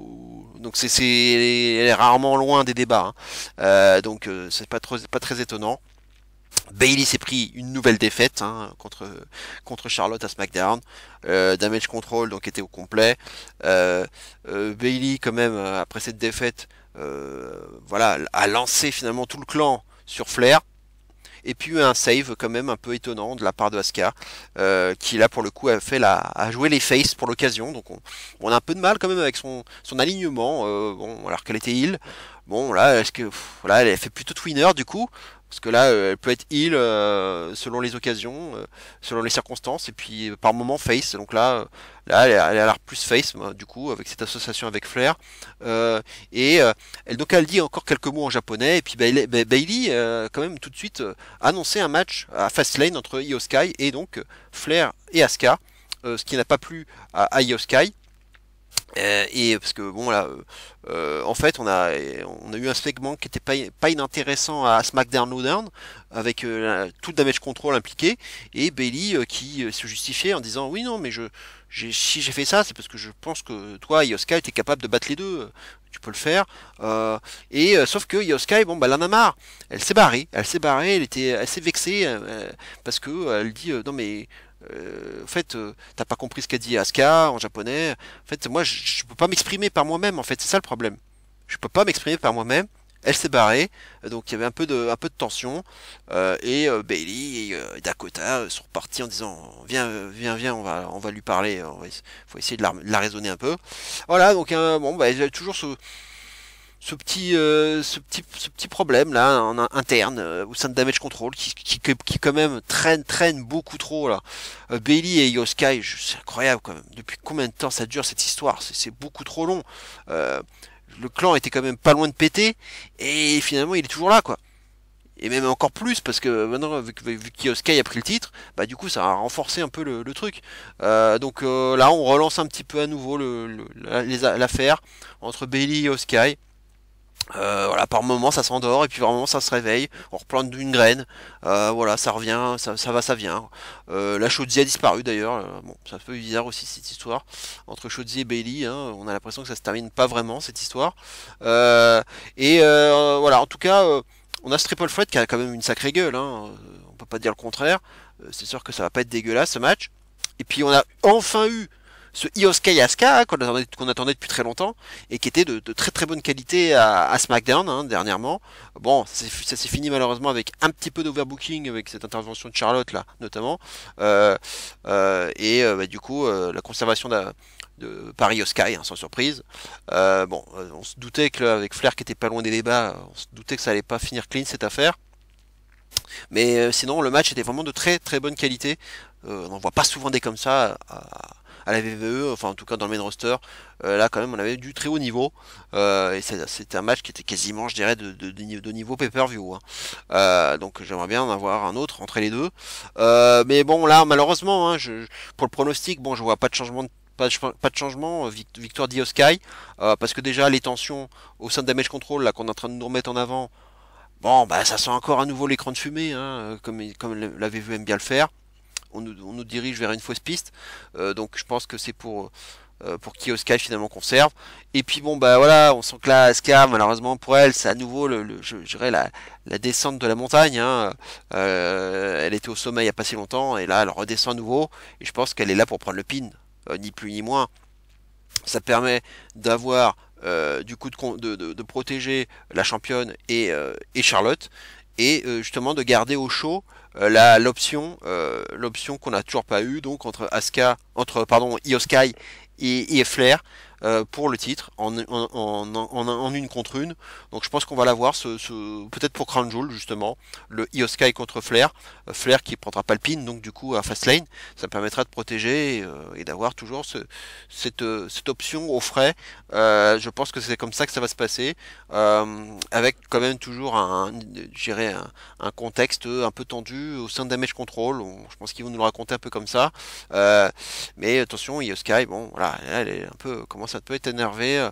Donc elle est rarement loin des débats, hein. Donc c'est pas très étonnant. Bayley s'est pris une nouvelle défaite, hein, contre Charlotte à SmackDown. Damage Control donc était au complet. Bayley quand même après cette défaite, voilà, a lancé finalement tout le clan sur Flair. Et puis un save quand même un peu étonnant de la part de Asuka, qui là pour le coup a joué les faces pour l'occasion. Donc on a un peu de mal quand même avec son alignement, bon, alors qu'elle était heal. Bon là, voilà, elle a fait plutôt twinner du coup. Parce que là, elle peut être heal selon les occasions, selon les circonstances, et puis par moment face. Donc là, elle a l'air plus face, du coup, avec cette association avec Flair. Et donc elle dit encore quelques mots en japonais, et puis Bayley, quand même tout de suite annoncé un match à Fastlane entre Io Sky et donc Flair et Asuka, ce qui n'a pas plu à Io Sky. Et parce que bon là, en fait on a eu un segment qui était pas inintéressant à SmackDown Lowdown avec tout le damage control impliqué et Bayley qui se justifiait en disant oui non mais si j'ai fait ça c'est parce que je pense que toi Io Sky t'es capable de battre les deux, tu peux le faire. Sauf que Io Sky bon bah elle en a marre, elle s'est barrée, elle était assez vexée parce que elle dit non mais en fait, t'as pas compris ce qu'a dit Asuka en japonais. En fait, moi, je peux pas m'exprimer par moi-même. En fait, c'est ça le problème. Je peux pas m'exprimer par moi-même. Elle s'est barrée, donc il y avait un peu de tension. Bayley et Dakota sont repartis en disant viens, on va lui parler. Faut essayer de la raisonner un peu. Voilà, donc bon, bah, il y a toujours ce petit problème là interne au sein de Damage Control qui quand même traîne beaucoup trop là. Bayley et Io Sky, c'est incroyable quand même. Depuis combien de temps ça dure cette histoire? C'est beaucoup trop long. Le clan était quand même pas loin de péter et finalement il est toujours là quoi. Et même encore plus parce que maintenant vu qu'Io Sky a pris le titre, bah du coup ça a renforcé un peu le truc. Donc là on relance un petit peu à nouveau l'affaire entre Bayley et Io Sky. Voilà, par moment ça s'endort et puis par moment ça se réveille, on replante une graine, voilà, ça revient, ça va, ça vient. La Shotzi a disparu d'ailleurs, bon, c'est un peu bizarre aussi cette histoire entre Shotzi et Bayley, hein, on a l'impression que ça se termine pas vraiment cette histoire. Voilà, en tout cas, on a ce Triple Threat qui a quand même une sacrée gueule, hein, on peut pas dire le contraire. C'est sûr que ça va pas être dégueulasse ce match. Et puis on a enfin eu ce Io Sky Asuka, hein, qu'on attendait depuis très longtemps et qui était de très très bonne qualité à SmackDown, hein, dernièrement. Bon, ça s'est fini malheureusement avec un petit peu d'overbooking avec cette intervention de Charlotte là notamment. Bah, du coup la conservation par Io Sky, hein, sans surprise. On se doutait que avec Flair qui était pas loin des débats, on se doutait que ça allait pas finir clean cette affaire. Mais sinon, le match était vraiment de très très bonne qualité. On n'en voit pas souvent des comme ça à la WWE, enfin en tout cas dans le main roster. Là, quand même, on avait du très haut niveau. Et c'était un match qui était quasiment, je dirais, de niveau pay-per-view, hein. Donc j'aimerais bien en avoir un autre entre les deux. Mais bon, là, malheureusement, hein, pour le pronostic, bon, je vois pas de changement pas de changement, victoire d'Io Sky, parce que déjà les tensions au sein de Damage Control là qu'on est en train de nous remettre en avant. Bon, bah ça sent encore à nouveau l'écran de fumée, hein, comme l'avait vu aime bien le faire. On nous dirige vers une fausse piste, donc je pense que c'est pour qu'Io Sky finalement conserve. Et puis bon bah voilà, on sent que là Asuka malheureusement pour elle, c'est à nouveau je dirais la descente de la montagne, hein. Elle était au sommet il y a pas si longtemps et là elle redescend à nouveau. Et je pense qu'elle est là pour prendre le pin, ni plus ni moins. Ça permet d'avoir du coup de protéger la championne et Charlotte et justement de garder au chaud l'option qu'on n'a toujours pas eu donc entre pardon Io Sky et Flair pour le titre en une contre une. Donc je pense qu'on va l'avoir peut-être pour Crown Jewel justement, le Io Sky contre Flair. Flair qui prendra pas le pin donc du coup à Fastlane, ça permettra de protéger et d'avoir toujours cette option au frais. Je pense que c'est comme ça que ça va se passer, avec quand même toujours un contexte un peu tendu au sein de Damage Control. Je pense qu'ils vont nous le raconter un peu comme ça. Mais attention, Io Sky, bon voilà, elle est un peu commence à peut être énervée,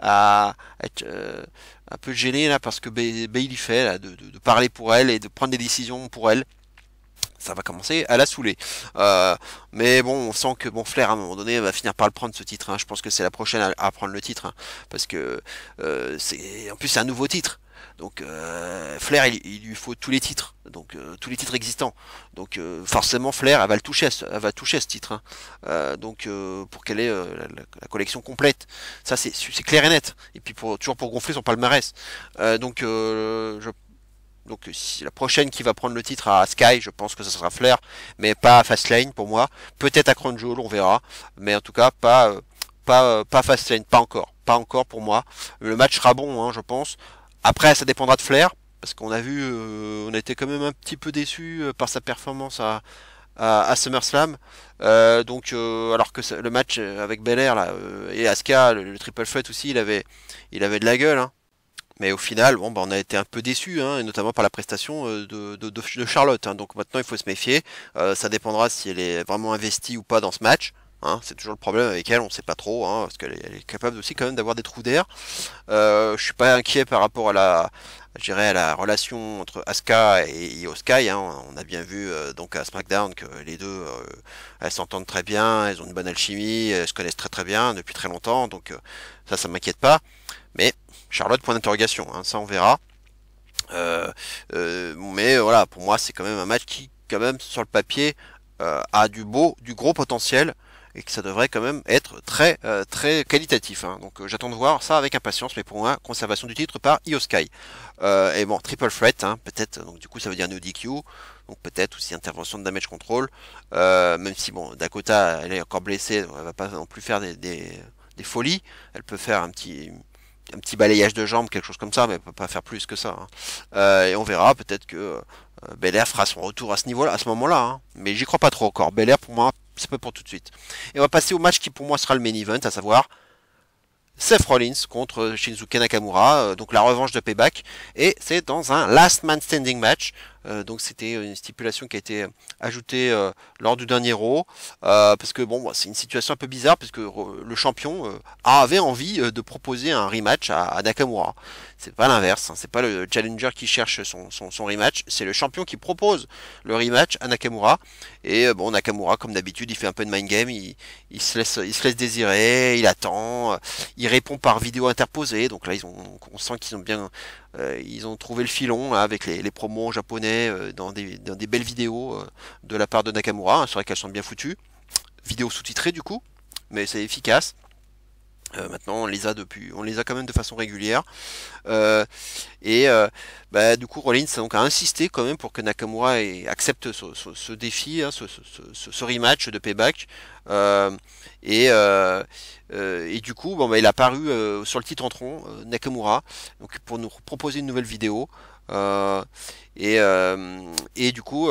à être un peu gênée là parce que Bayley fait là, de parler pour elle et de prendre des décisions pour elle. Ça va commencer à la saouler. Mais bon, on sent que bon Flair à un moment donné va finir par le prendre ce titre, hein. Je pense que c'est la prochaine à prendre le titre, hein, parce que en plus c'est un nouveau titre. Donc Flair il lui faut tous les titres, donc tous les titres existants. Donc forcément Flair elle va toucher à ce titre, hein. Donc pour qu'elle ait la collection complète. Ça c'est clair et net. Et puis toujours pour gonfler son palmarès. Donc si la prochaine qui va prendre le titre à Sky, je pense que ça sera Flair, mais pas à Fastlane pour moi. Peut-être à Crown Jewel, on verra. Mais en tout cas, pas Fastlane, pas encore. Pas encore pour moi. Le match sera bon, hein, je pense. Après, ça dépendra de Flair, parce qu'on a vu, on a été quand même un petit peu déçu par sa performance à SummerSlam. Alors que le match avec Belair là, et Asuka, le triple threat aussi, il avait de la gueule, hein. Mais au final, bon, bah, on a été un peu déçus, hein, et notamment par la prestation de Charlotte, hein. Donc maintenant, il faut se méfier. Ça dépendra si elle est vraiment investie ou pas dans ce match, hein. C'est toujours le problème avec elle, on sait pas trop, hein, parce qu'elle est capable aussi quand même d'avoir des trous d'air. Je suis pas inquiet par rapport je dirais à la relation entre Asuka et Io Sky, hein. On a bien vu donc à SmackDown que les deux elles s'entendent très bien, elles ont une bonne alchimie, elles se connaissent très très bien depuis très longtemps, donc ça m'inquiète pas. Mais Charlotte, point d'interrogation, hein, ça on verra. Mais voilà, pour moi c'est quand même un match qui, quand même, sur le papier, a du gros potentiel et que ça devrait quand même être très très qualitatif, hein. Donc j'attends de voir ça avec impatience, mais pour moi, conservation du titre par Io Sky. Et bon, triple threat, hein, peut-être, donc du coup ça veut dire no DQ, donc peut-être aussi intervention de Damage Control, même si bon, Dakota elle est encore blessée, elle va pas non plus faire des folies, elle peut faire un petit balayage de jambes, quelque chose comme ça, mais elle peut pas faire plus que ça, hein. Et on verra, peut-être que Belair fera son retour à ce niveau-là, à ce moment-là, hein. Mais j'y crois pas trop encore. Belair, pour moi, c'est pas pour tout de suite. Et on va passer au match qui, pour moi, sera le main event, à savoir Seth Rollins contre Shinsuke Nakamura, donc la revanche de Payback, et c'est dans un Last Man Standing match. Donc c'était une stipulation qui a été ajoutée lors du dernier Raw, parce que bon, c'est une situation un peu bizarre, parce que le champion avait envie de proposer un rematch à Nakamura. C'est pas l'inverse, hein, c'est pas le challenger qui cherche son rematch, c'est le champion qui propose le rematch à Nakamura. Et bon, Nakamura, comme d'habitude, il fait un peu de mind game, il se laisse désirer, il attend, il répond par vidéo interposée. Donc là, on sent qu'ils ont bien, ils ont trouvé le filon là, avec les promos japonais dans des belles vidéos de la part de Nakamura. C'est vrai qu'elles sont bien foutues, vidéo sous-titrée du coup, mais c'est efficace. Maintenant, on les a quand même de façon régulière. Euh, et bah, du coup, Rollins a insisté quand même pour que Nakamura accepte ce défi, hein, ce rematch de Payback. Euh, et du coup, bon, bah, il a apparu sur le titre entrant, Nakamura, donc pour nous proposer une nouvelle vidéo. Euh, et du coup,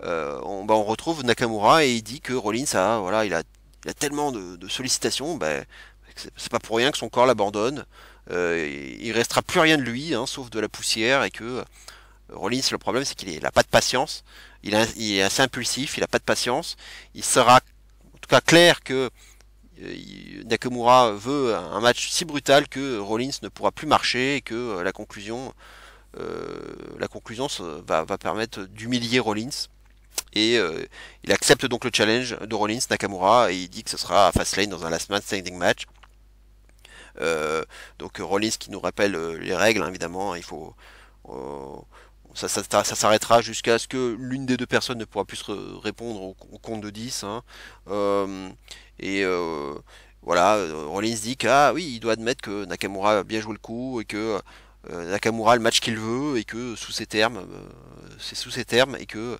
on retrouve Nakamura et il dit que Rollins voilà, il a tellement de sollicitations, bah, c'est pas pour rien que son corps l'abandonne. Il restera plus rien de lui, hein, sauf de la poussière, et que Rollins, le problème, c'est qu'il a pas de patience. Il est assez impulsif, il a pas de patience. Il sera en tout cas clair que Nakamura veut un match si brutal que Rollins ne pourra plus marcher et que la conclusion va permettre d'humilier Rollins. Et il accepte donc le challenge de Rollins Nakamura et il dit que ce sera à Fastlane dans un last man standing match. Euh, donc Rollins qui nous rappelle les règles, hein, évidemment, il faut euh, ça s'arrêtera jusqu'à ce que l'une des deux personnes ne pourra plus répondre au compte de 10, hein. Euh, et voilà, Rollins dit que ah oui, il doit admettre que Nakamura a bien joué le coup et que Nakamura a le match qu'il veut et que sous ces termes, c'est sous ces termes et que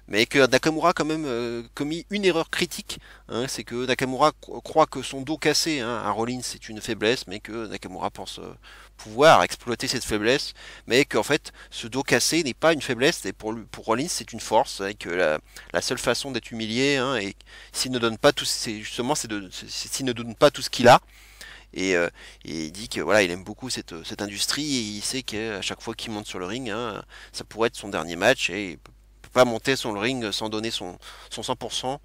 mais que Nakamura a quand même commis une erreur critique, hein, c'est que Nakamura croit que son dos cassé, hein, à Rollins, c'est une faiblesse, mais que Nakamura pense pouvoir exploiter cette faiblesse, mais qu'en fait ce dos cassé n'est pas une faiblesse, et pour Rollins c'est une force, et que la seule façon d'être humilié, hein, et s'il ne donne pas tout, c'est justement s'il ne donne pas tout ce qu'il a. Et il dit que voilà, il aime beaucoup cette industrie et il sait qu'à chaque fois qu'il monte sur le ring, hein, ça pourrait être son dernier match et il peut pas monter sur le ring sans donner son 100%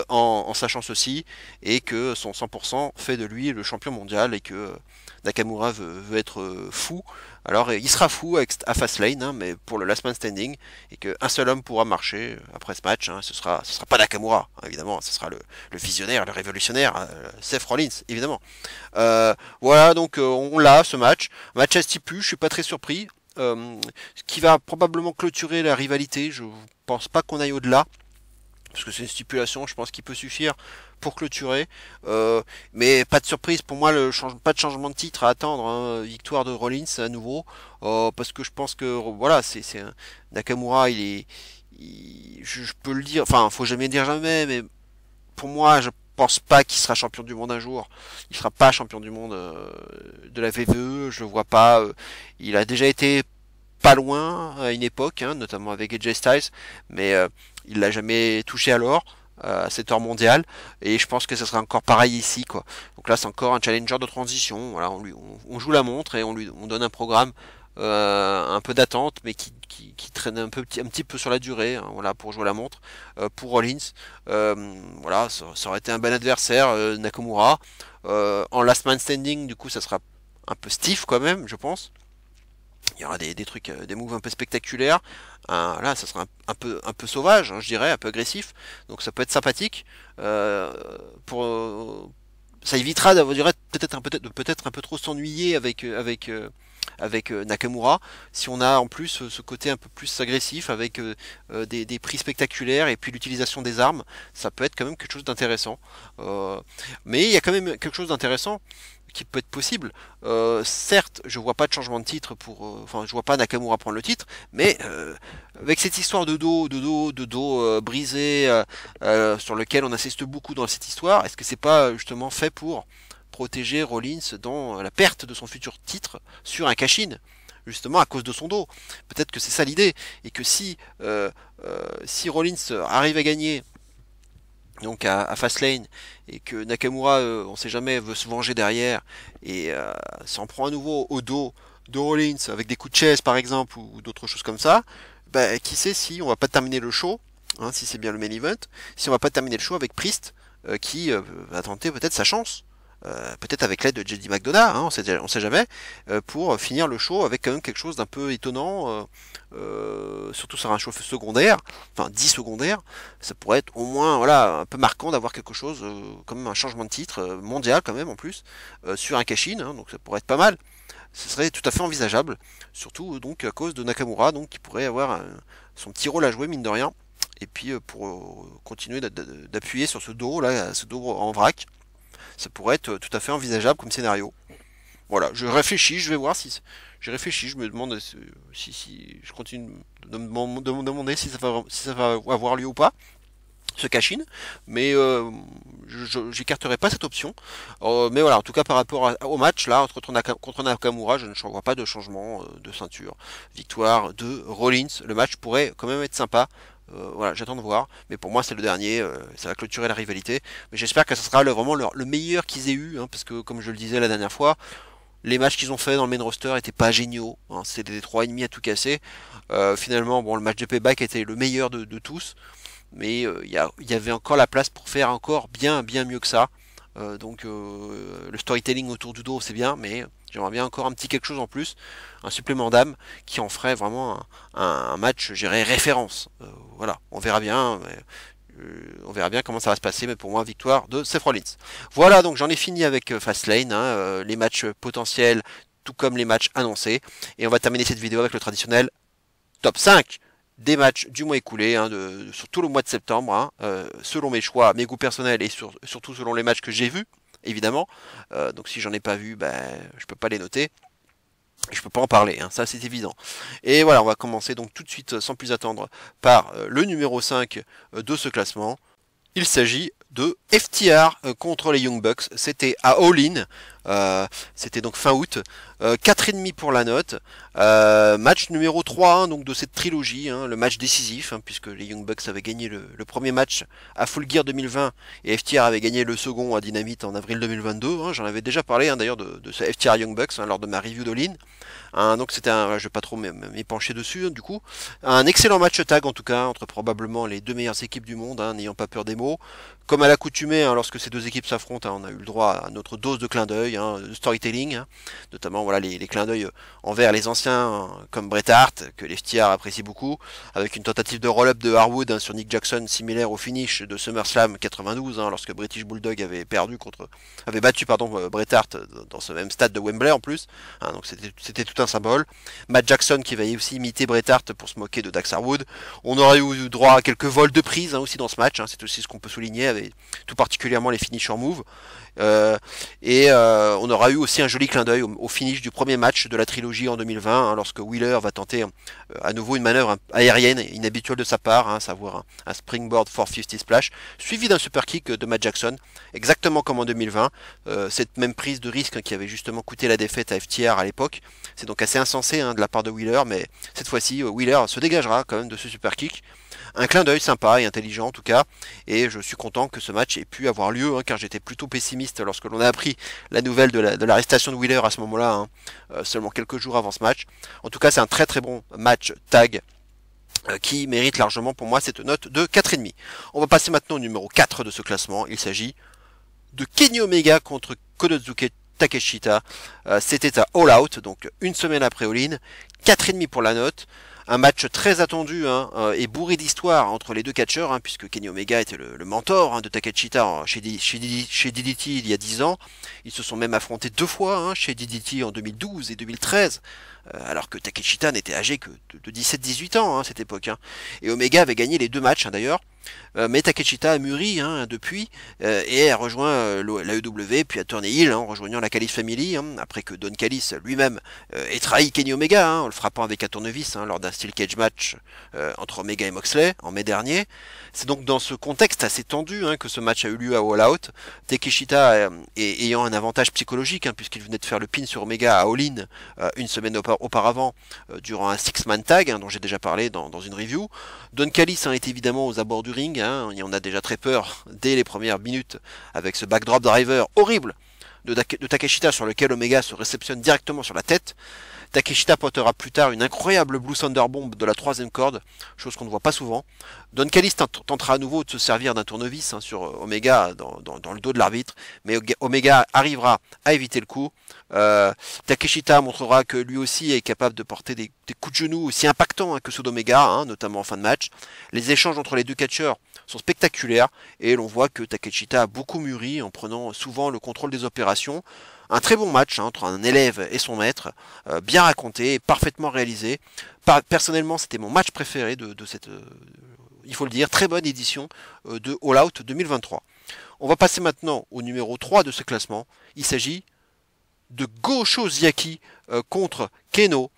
en sachant ceci et que son 100% fait de lui le champion mondial et que Nakamura veut être fou. Alors il sera fou à Fastlane, hein, mais pour le Last Man Standing et qu'un seul homme pourra marcher après ce match, hein, ce sera pas Nakamura, hein, évidemment, ce sera le visionnaire, le révolutionnaire, Seth Rollins, évidemment. Voilà, donc on l'a ce match. Match à stipu, je suis pas très surpris. Ce qui va probablement clôturer la rivalité. Je pense pas qu'on aille au-delà. Parce que c'est une stipulation, je pense qu'il peut suffire pour clôturer. Mais pas de surprise, pour moi, pas de changement de titre à attendre, hein. Victoire de Rollins à nouveau. Parce que je pense que voilà, Nakamura, je peux le dire, enfin, faut jamais dire jamais, mais pour moi, je pense pas qu'il sera champion du monde un jour. Il sera pas champion du monde de la VVE, je le vois pas. Il a déjà été pas loin à une époque, hein, notamment avec AJ Styles, mais il l'a jamais touché alors à cette heure mondiale. Et je pense que ce sera encore pareil ici, quoi. Donc là, c'est encore un challenger de transition. Voilà, on joue la montre et on donne un programme un peu d'attente, mais qui traîne un petit peu sur la durée, hein, voilà, pour jouer la montre. Pour Rollins, voilà, ça aurait été un bon adversaire, Nakamura. En last man standing, du coup, ça sera un peu stiff quand même, je pense. Il y aura des trucs, des moves un peu spectaculaires. Là, ça sera un peu sauvage, hein, je dirais, un peu agressif. Donc ça peut être sympathique. Euh, Ça évitera d'avoir peut-être un peu trop s'ennuyer avec Nakamura. Si on a en plus ce côté un peu plus agressif avec des prix spectaculaires et puis l'utilisation des armes, ça peut être quand même quelque chose d'intéressant. Mais il y a quand même quelque chose d'intéressant qui peut être possible. Certes, je vois pas de changement de titre enfin, je vois pas Nakamura prendre le titre, mais avec cette histoire de dos brisé, sur lequel on insiste beaucoup dans cette histoire, est-ce que c'est pas justement fait pour protéger Rollins dans la perte de son futur titre sur un cash-in, justement à cause de son dos? Peut-être que c'est ça l'idée, et que si Rollins arrive à gagner donc à Fastlane et que Nakamura, on sait jamais, veut se venger derrière et s'en prend à nouveau au dos de Rollins avec des coups de chaise par exemple ou d'autres choses comme ça, bah, qui sait si on va pas terminer le show, hein, si c'est bien le main event, si on va pas terminer le show avec Priest qui va tenter peut-être sa chance. Peut-être avec l'aide de JD McDonough, hein, on sait jamais, pour finir le show avec quand même quelque chose d'un peu étonnant, surtout sur un show secondaire, enfin 10 secondaires, ça pourrait être au moins voilà un peu marquant d'avoir quelque chose, comme un changement de titre mondial quand même en plus, sur un cash-in, hein, donc ça pourrait être pas mal. Ce serait tout à fait envisageable, surtout donc à cause de Nakamura, donc qui pourrait avoir son petit rôle à jouer mine de rien, et puis pour continuer d'appuyer sur ce dos là, ce dos en vrac. ça pourrait être tout à fait envisageable comme scénario. Voilà, je réfléchis, je vais voir si... J'ai réfléchi, je me demande si je continue de me demander si ça va avoir lieu ou pas, ce cash-in, mais j'écarterai pas cette option. Mais voilà, en tout cas par rapport au match là contre Nakamura, je ne vois pas de changement de ceinture. Victoire de Rollins, le match pourrait quand même être sympa. Voilà, j'attends de voir, mais pour moi c'est le dernier, ça va clôturer la rivalité. Mais j'espère que ce sera vraiment le meilleur qu'ils aient eu, hein, parce que comme je le disais la dernière fois, les matchs qu'ils ont fait dans le main roster étaient pas géniaux, hein, c'était des 3,5 à tout casser. Finalement, bon, le match de payback était le meilleur de tous, mais y avait encore la place pour faire encore bien mieux que ça. Le storytelling autour du dos c'est bien, mais j'aimerais bien encore un petit quelque chose en plus, un supplément d'âme qui en ferait vraiment un match, j'irais référence. Voilà, on verra bien. On verra bien comment ça va se passer, mais pour moi, victoire de Seth Rollins. Voilà, donc j'en ai fini avec Fastlane, hein, les matchs potentiels, tout comme les matchs annoncés. Et on va terminer cette vidéo avec le traditionnel top 5 des matchs du mois écoulé, hein, sur tout le mois de septembre, hein, selon mes choix, mes goûts personnels et surtout selon les matchs que j'ai vus, évidemment. Donc si j'en ai pas vu, ben, je peux pas les noter. Je peux pas en parler, hein, ça c'est évident. Et voilà, on va commencer donc tout de suite, sans plus attendre, par le numéro 5 de ce classement. Il s'agit de FTR contre les Young Bucks. C'était à All In. C'était donc fin août. 4,5 pour la note. Match numéro 3 hein, donc de cette trilogie, hein, le match décisif, hein, puisque les Young Bucks avaient gagné le premier match à Full Gear 2020 et FTR avait gagné le second à Dynamite en avril 2022. Hein, j'en avais déjà parlé hein, d'ailleurs de ce FTR Young Bucks hein, lors de ma review d'All In. Donc c'était je vais pas trop m'épancher dessus hein, du coup. Un excellent match tag en tout cas, entre probablement les deux meilleures équipes du monde, hein, n'ayant pas peur des mots. Comme à l'accoutumée, hein, lorsque ces deux équipes s'affrontent, hein, on a eu le droit à notre dose de clin d'œil, hein, de storytelling, hein, notamment voilà les clins d'œil envers les anciens hein, comme Bret Hart, que les FTR apprécient beaucoup, avec une tentative de roll-up de Harwood hein, sur Nick Jackson similaire au finish de SummerSlam 92, hein, lorsque British Bulldog avait battu Bret Hart dans ce même stade de Wembley en plus, hein, donc c'était tout un symbole. Matt Jackson qui va aussi imiter Bret Hart pour se moquer de Dax Harwood. On aurait eu droit à quelques vols de prise hein, aussi dans ce match, hein, c'est aussi ce qu'on peut souligner, avec tout particulièrement les finisher moves. On aura eu aussi un joli clin d'œil au finish du premier match de la trilogie en 2020, hein, lorsque Wheeler va tenter à nouveau une manœuvre aérienne inhabituelle de sa part, hein, savoir un springboard 450 splash, suivi d'un super kick de Matt Jackson, exactement comme en 2020. Cette même prise de risque hein, qui avait justement coûté la défaite à FTR à l'époque. C'est donc assez insensé hein, de la part de Wheeler, mais cette fois-ci, Wheeler se dégagera quand même de ce super kick. Un clin d'œil sympa et intelligent en tout cas, et je suis content que ce match ait pu avoir lieu, hein, car j'étais plutôt pessimiste lorsque l'on a appris la nouvelle de l'arrestation de Wheeler à ce moment-là, hein, seulement quelques jours avant ce match. En tout cas, c'est un très très bon match tag qui mérite largement pour moi cette note de 4,5. On va passer maintenant au numéro 4 de ce classement. Il s'agit de Kenny Omega contre Konosuke Takeshita. C'était à All Out, donc une semaine après All In. 4,5 pour la note. Un match très attendu hein, et bourré d'histoire entre les deux catcheurs, hein, puisque Kenny Omega était le mentor hein, de Takeshita chez DDT il y a 10 ans. Ils se sont même affrontés deux fois hein, chez DDT en 2012 et 2013, alors que Takeshita n'était âgé que de 17-18 ans hein, à cette époque. Hein. Et Omega avait gagné les deux matchs hein, d'ailleurs. Mais Takeshita a mûri hein, depuis et a rejoint l'AEW puis a tourné heel hein, en rejoignant la Callis Family hein, après que Don Callis lui-même ait trahi Kenny Omega hein, en le frappant avec un tournevis hein, lors d'un Steel Cage match entre Omega et Moxley en mai dernier. C'est donc dans ce contexte assez tendu hein, que ce match a eu lieu à All Out. Takeshita ayant un avantage psychologique hein, puisqu'il venait de faire le pin sur Omega à All In une semaine auparavant durant un six-man tag hein, dont j'ai déjà parlé dans une review. Don Callis hein, est évidemment aux abords du ring, hein, et on a déjà très peur dès les premières minutes avec ce backdrop driver horrible de Takeshita sur lequel Omega se réceptionne directement sur la tête. Takeshita portera plus tard une incroyable Blue Thunder Bomb de la troisième corde, chose qu'on ne voit pas souvent. Don Callis tentera à nouveau de se servir d'un tournevis hein, sur Omega dans le dos de l'arbitre, mais Omega arrivera à éviter le coup. Takeshita montrera que lui aussi est capable de porter des coups de genoux aussi impactants hein, que ceux d'Omega, hein, notamment en fin de match. Les échanges entre les deux catcheurs sont spectaculaires et l'on voit que Takeshita a beaucoup mûri en prenant souvent le contrôle des opérations. Un très bon match hein, entre un élève et son maître, bien raconté et parfaitement réalisé. Personnellement, c'était mon match préféré de cette il faut le dire, très bonne édition de All Out 2023. On va passer maintenant au numéro 3 de ce classement. Il s'agit de Go Shiozaki contre Keno.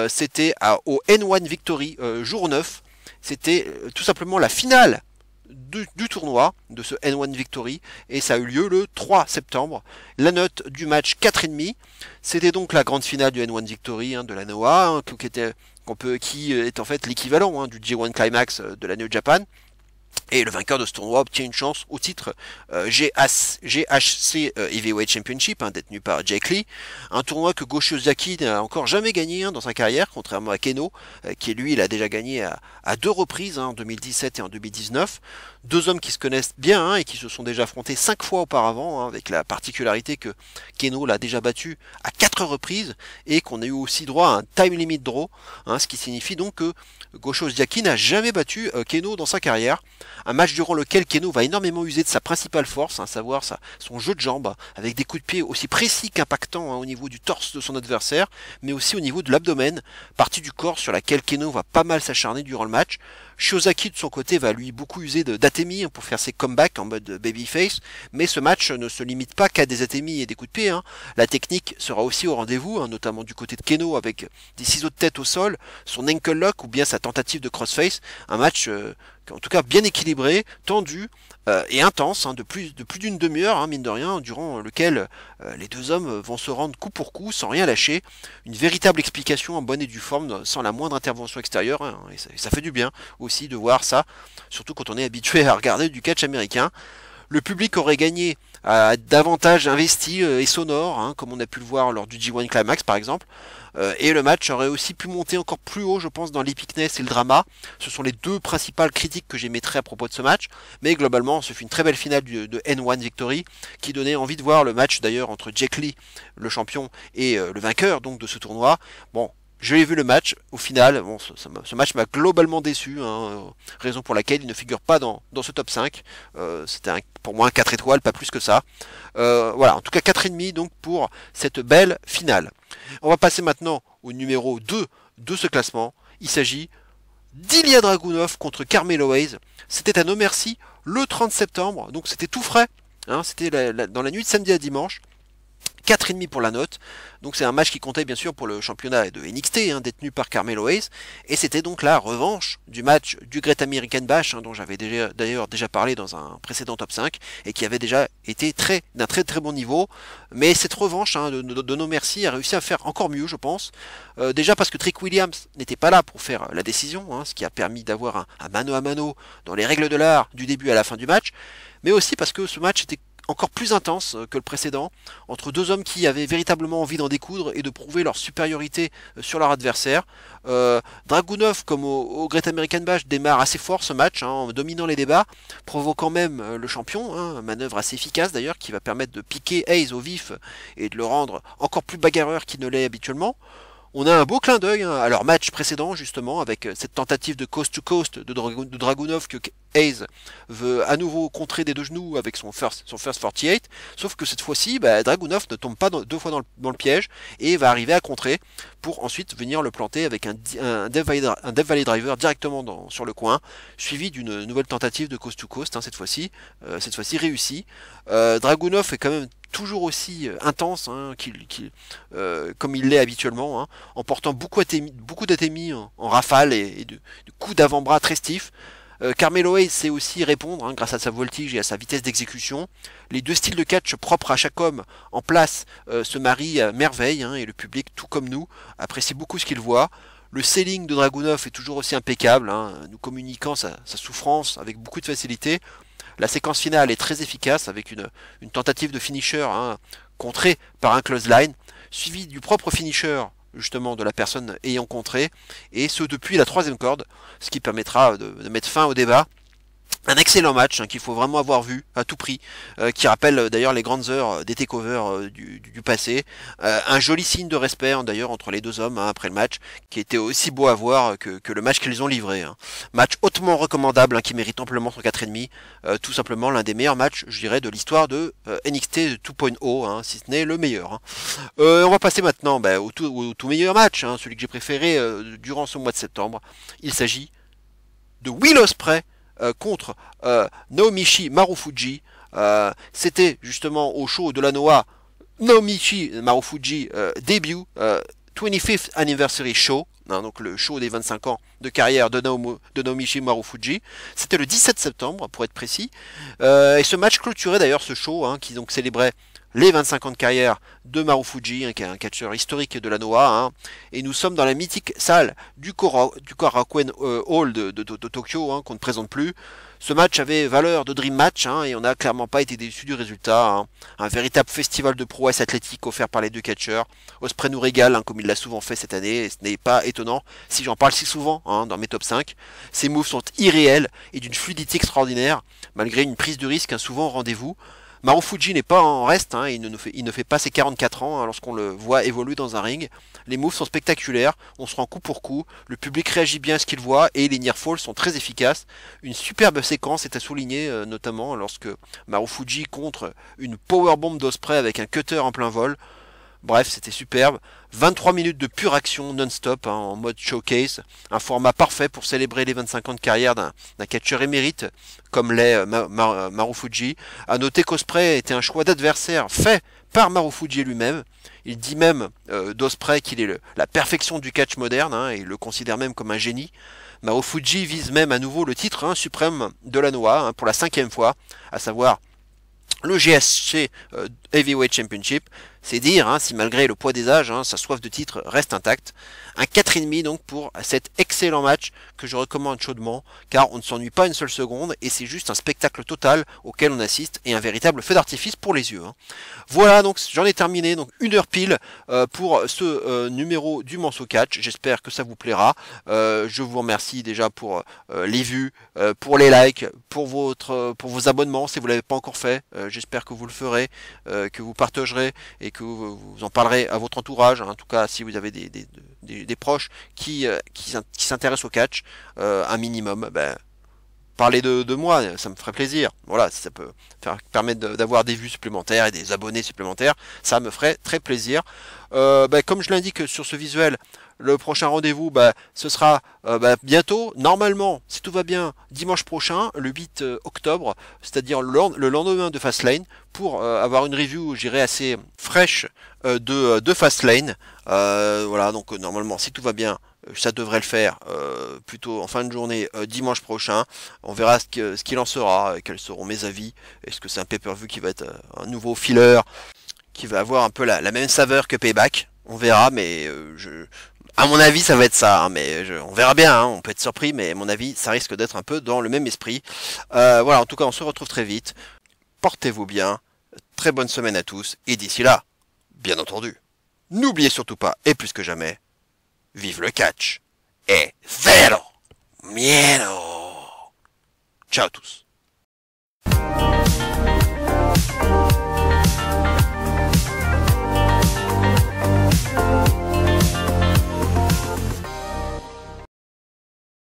C'était au N1 Victory jour 9. C'était tout simplement la finale du tournoi, de ce N1 Victory, et ça a eu lieu le 3 septembre. La note du match 4,5. C'était donc la grande finale du N1 Victory de la Noah, qui est en fait l'équivalent du G1 Climax de la New Japan. Et le vainqueur de ce tournoi obtient une chance au titre GHC Heavyweight Championship, détenu par Jake Lee. Un tournoi que Go Shiozaki n'a encore jamais gagné dans sa carrière, contrairement à Keno, qui lui, il a déjà gagné à 2 reprises, en 2017 et en 2019. Deux hommes qui se connaissent bien et qui se sont déjà affrontés 5 fois auparavant, avec la particularité que Keno l'a déjà battu à 4 reprises et qu'on a eu aussi droit à un time limit draw, ce qui signifie donc que Go Shiozaki n'a jamais battu Keno dans sa carrière. Un match durant lequel Keno va énormément user de sa principale force, à savoir son jeu de jambes, avec des coups de pied aussi précis qu'impactants au niveau du torse de son adversaire, mais aussi au niveau de l'abdomen, partie du corps sur laquelle Keno va pas mal s'acharner durant le match. Shiozaki de son côté va lui beaucoup user d'atemi pour faire ses comebacks en mode babyface, mais ce match ne se limite pas qu'à des atemi et des coups de pied. La technique sera aussi au rendez-vous, notamment du côté de Keno avec des ciseaux de tête au sol, son ankle lock ou bien sa tentative de crossface. Un match en tout cas bien équilibré, tendu et intense, de plus d'une demi-heure, mine de rien, durant lequel les deux hommes vont se rendre coup pour coup sans rien lâcher. Une véritable explication en bonne et due forme, sans la moindre intervention extérieure, et ça fait du bien aussi de voir ça, surtout quand on est habitué à regarder du catch américain. Le public aurait gagné davantage investi et sonore, comme on a pu le voir lors du G1 Climax par exemple, et le match aurait aussi pu monter encore plus haut, je pense, dans l'epicness et le drama. Ce sont les deux principales critiques que j'émettrai à propos de ce match, mais globalement, ce fut une très belle finale de N1 Victory, qui donnait envie de voir le match d'ailleurs entre Jake Lee, le champion, et le vainqueur donc de ce tournoi. Bon, je l'ai vu le match, au final, bon, ce match m'a globalement déçu, raison pour laquelle il ne figure pas dans ce top 5. C'était pour moi un 4 étoiles, pas plus que ça. Voilà, en tout cas 4,5 donc pour cette belle finale. On va passer maintenant au numéro 2 de ce classement. Il s'agit d'Ilya Dragunov contre Carmelo Hayes. C'était à No Mercy le 30 septembre, donc c'était tout frais. C'était dans la nuit de samedi à dimanche. 4,5 pour la note, donc c'est un match qui comptait bien sûr pour le championnat de NXT, détenu par Carmelo Hayes, et c'était donc la revanche du match du Great American Bash, dont j'avais d'ailleurs déjà parlé dans un précédent top 5, et qui avait déjà été d'un très très bon niveau, mais cette revanche de No Mercy a réussi à faire encore mieux, je pense, déjà parce que Trick Williams n'était pas là pour faire la décision, ce qui a permis d'avoir un mano à mano dans les règles de l'art du début à la fin du match, mais aussi parce que ce match était encore plus intense que le précédent, entre deux hommes qui avaient véritablement envie d'en découdre et de prouver leur supériorité sur leur adversaire. Dragunov, comme au Great American Bash, démarre assez fort ce match, en dominant les débats, provoquant même le champion, manœuvre assez efficace d'ailleurs, qui va permettre de piquer Hayes au vif et de le rendre encore plus bagarreur qu'il ne l'est habituellement. On a un beau clin d'œil à leur match précédent, justement, avec cette tentative de coast-to-coast de Dragunov que Hayes veut à nouveau contrer des deux genoux avec son first 48. Sauf que cette fois-ci, Dragunov ne tombe pas deux fois dans le piège et va arriver à contrer pour ensuite venir le planter avec un Death Valley Driver directement sur le coin, suivi d'une nouvelle tentative de coast-to-coast, cette fois-ci réussie. Dragunov est quand même toujours aussi intense comme il l'est habituellement, en portant beaucoup d'atemi en rafale et de coups d'avant-bras très stiffs. Carmelo Hayes sait aussi répondre grâce à sa voltige et à sa vitesse d'exécution. Les deux styles de catch propres à chaque homme en place se marient à merveille, et le public, tout comme nous, apprécie beaucoup ce qu'il voit. Le selling de Dragunov est toujours aussi impeccable, nous communiquant sa souffrance avec beaucoup de facilité. La séquence finale est très efficace avec une tentative de finisher contrée par un clothesline, suivi du propre finisher justement de la personne ayant contré, et ce depuis la troisième corde, ce qui permettra de mettre fin au débat. Un excellent match qu'il faut vraiment avoir vu à tout prix, qui rappelle d'ailleurs les grandes heures des takeovers du passé. Un joli signe de respect d'ailleurs entre les deux hommes après le match, qui était aussi beau à voir que le match qu'ils ont livré. Match hautement recommandable qui mérite amplement son 4,5. Tout simplement l'un des meilleurs matchs, je dirais, de l'histoire de NXT 2.0, si ce n'est le meilleur. On va passer maintenant au tout meilleur match, celui que j'ai préféré durant ce mois de septembre. Il s'agit de Will Ospreay contre Naomichi Marufuji. C'était justement au show de la Noah Naomichi Marufuji début 25th Anniversary Show, hein, donc le show des 25 ans de carrière de Naomichi Marufuji. C'était le 17 septembre pour être précis. Et ce match clôturait d'ailleurs ce show, hein, qui donc célébrait les 25 ans de carrière de Marufuji, hein, qui est un catcheur historique de la Noah. Hein, et nous sommes dans la mythique salle du Korakuen Hall de Tokyo, hein, qu'on ne présente plus. Ce match avait valeur de dream match, hein, et on n'a clairement pas été déçu du résultat. Hein. Un véritable festival de prouesse athlétique offert par les deux catcheurs. Ospreay nous régale, hein, comme il l'a souvent fait cette année, et ce n'est pas étonnant si j'en parle si souvent, hein, dans mes top 5. Ses moves sont irréels et d'une fluidité extraordinaire, malgré une prise de risque, hein, souvent au rendez-vous. Marufuji n'est pas en reste, hein, il ne fait pas ses 44 ans, hein, lorsqu'on le voit évoluer dans un ring. Les moves sont spectaculaires, on se rend coup pour coup, le public réagit bien à ce qu'il voit et les near falls sont très efficaces. Une superbe séquence est à souligner, notamment lorsque Marufuji contre une powerbomb d'Ospreay avec un cutter en plein vol. Bref, c'était superbe. 23 minutes de pure action non-stop, hein, en mode showcase. Un format parfait pour célébrer les 25 ans de carrière d'un catcheur émérite comme l'est Marufuji. A noter qu'Ospreay était un choix d'adversaire fait par Marufuji lui-même. Il dit même d'Ospreay qu'il est la perfection du catch moderne, hein, et il le considère même comme un génie. Marufuji vise même à nouveau le titre, hein, suprême de la Noah, hein, pour la 5e fois, à savoir le GSC Heavyweight Championship. C'est dire, hein, si malgré le poids des âges, hein, sa soif de titre reste intacte. Un 4,5 donc pour cet excellent match que je recommande chaudement, car on ne s'ennuie pas une seule seconde et c'est juste un spectacle total auquel on assiste et un véritable feu d'artifice pour les yeux. Hein. Voilà, donc j'en ai terminé, donc 1 heure pile pour ce numéro du Manso Catch. J'espère que ça vous plaira. Je vous remercie déjà pour les vues, pour les likes, pour vos abonnements si vous ne l'avez pas encore fait. J'espère que vous le ferez, que vous partagerez et que vous en parlerez à votre entourage. En tout cas, si vous avez des proches qui s'intéressent au catch, un minimum, ben, parlez de moi, ça me ferait plaisir. Voilà, si ça peut permettre d'avoir des vues supplémentaires et des abonnés supplémentaires, ça me ferait très plaisir. Comme je l'indique sur ce visuel, le prochain rendez-vous, ce sera bientôt, normalement, si tout va bien, dimanche prochain, le 8 octobre, c'est-à-dire le lendemain de Fastlane, pour avoir une review, j'irai assez fraîche de Fastlane. Voilà, donc normalement, si tout va bien, ça devrait le faire plutôt en fin de journée dimanche prochain. On verra ce qu'il en sera, quels seront mes avis. Est-ce que c'est un pay-per-view qui va être un nouveau filler, qui va avoir un peu la même saveur que Payback? On verra, mais à mon avis, ça va être ça, hein, mais on verra bien, hein, on peut être surpris, mais à mon avis, ça risque d'être un peu dans le même esprit. Voilà, en tout cas, on se retrouve très vite. Portez-vous bien, très bonne semaine à tous, et d'ici là, bien entendu, n'oubliez surtout pas, et plus que jamais, vive le catch, et zéro miedo. Ciao à tous.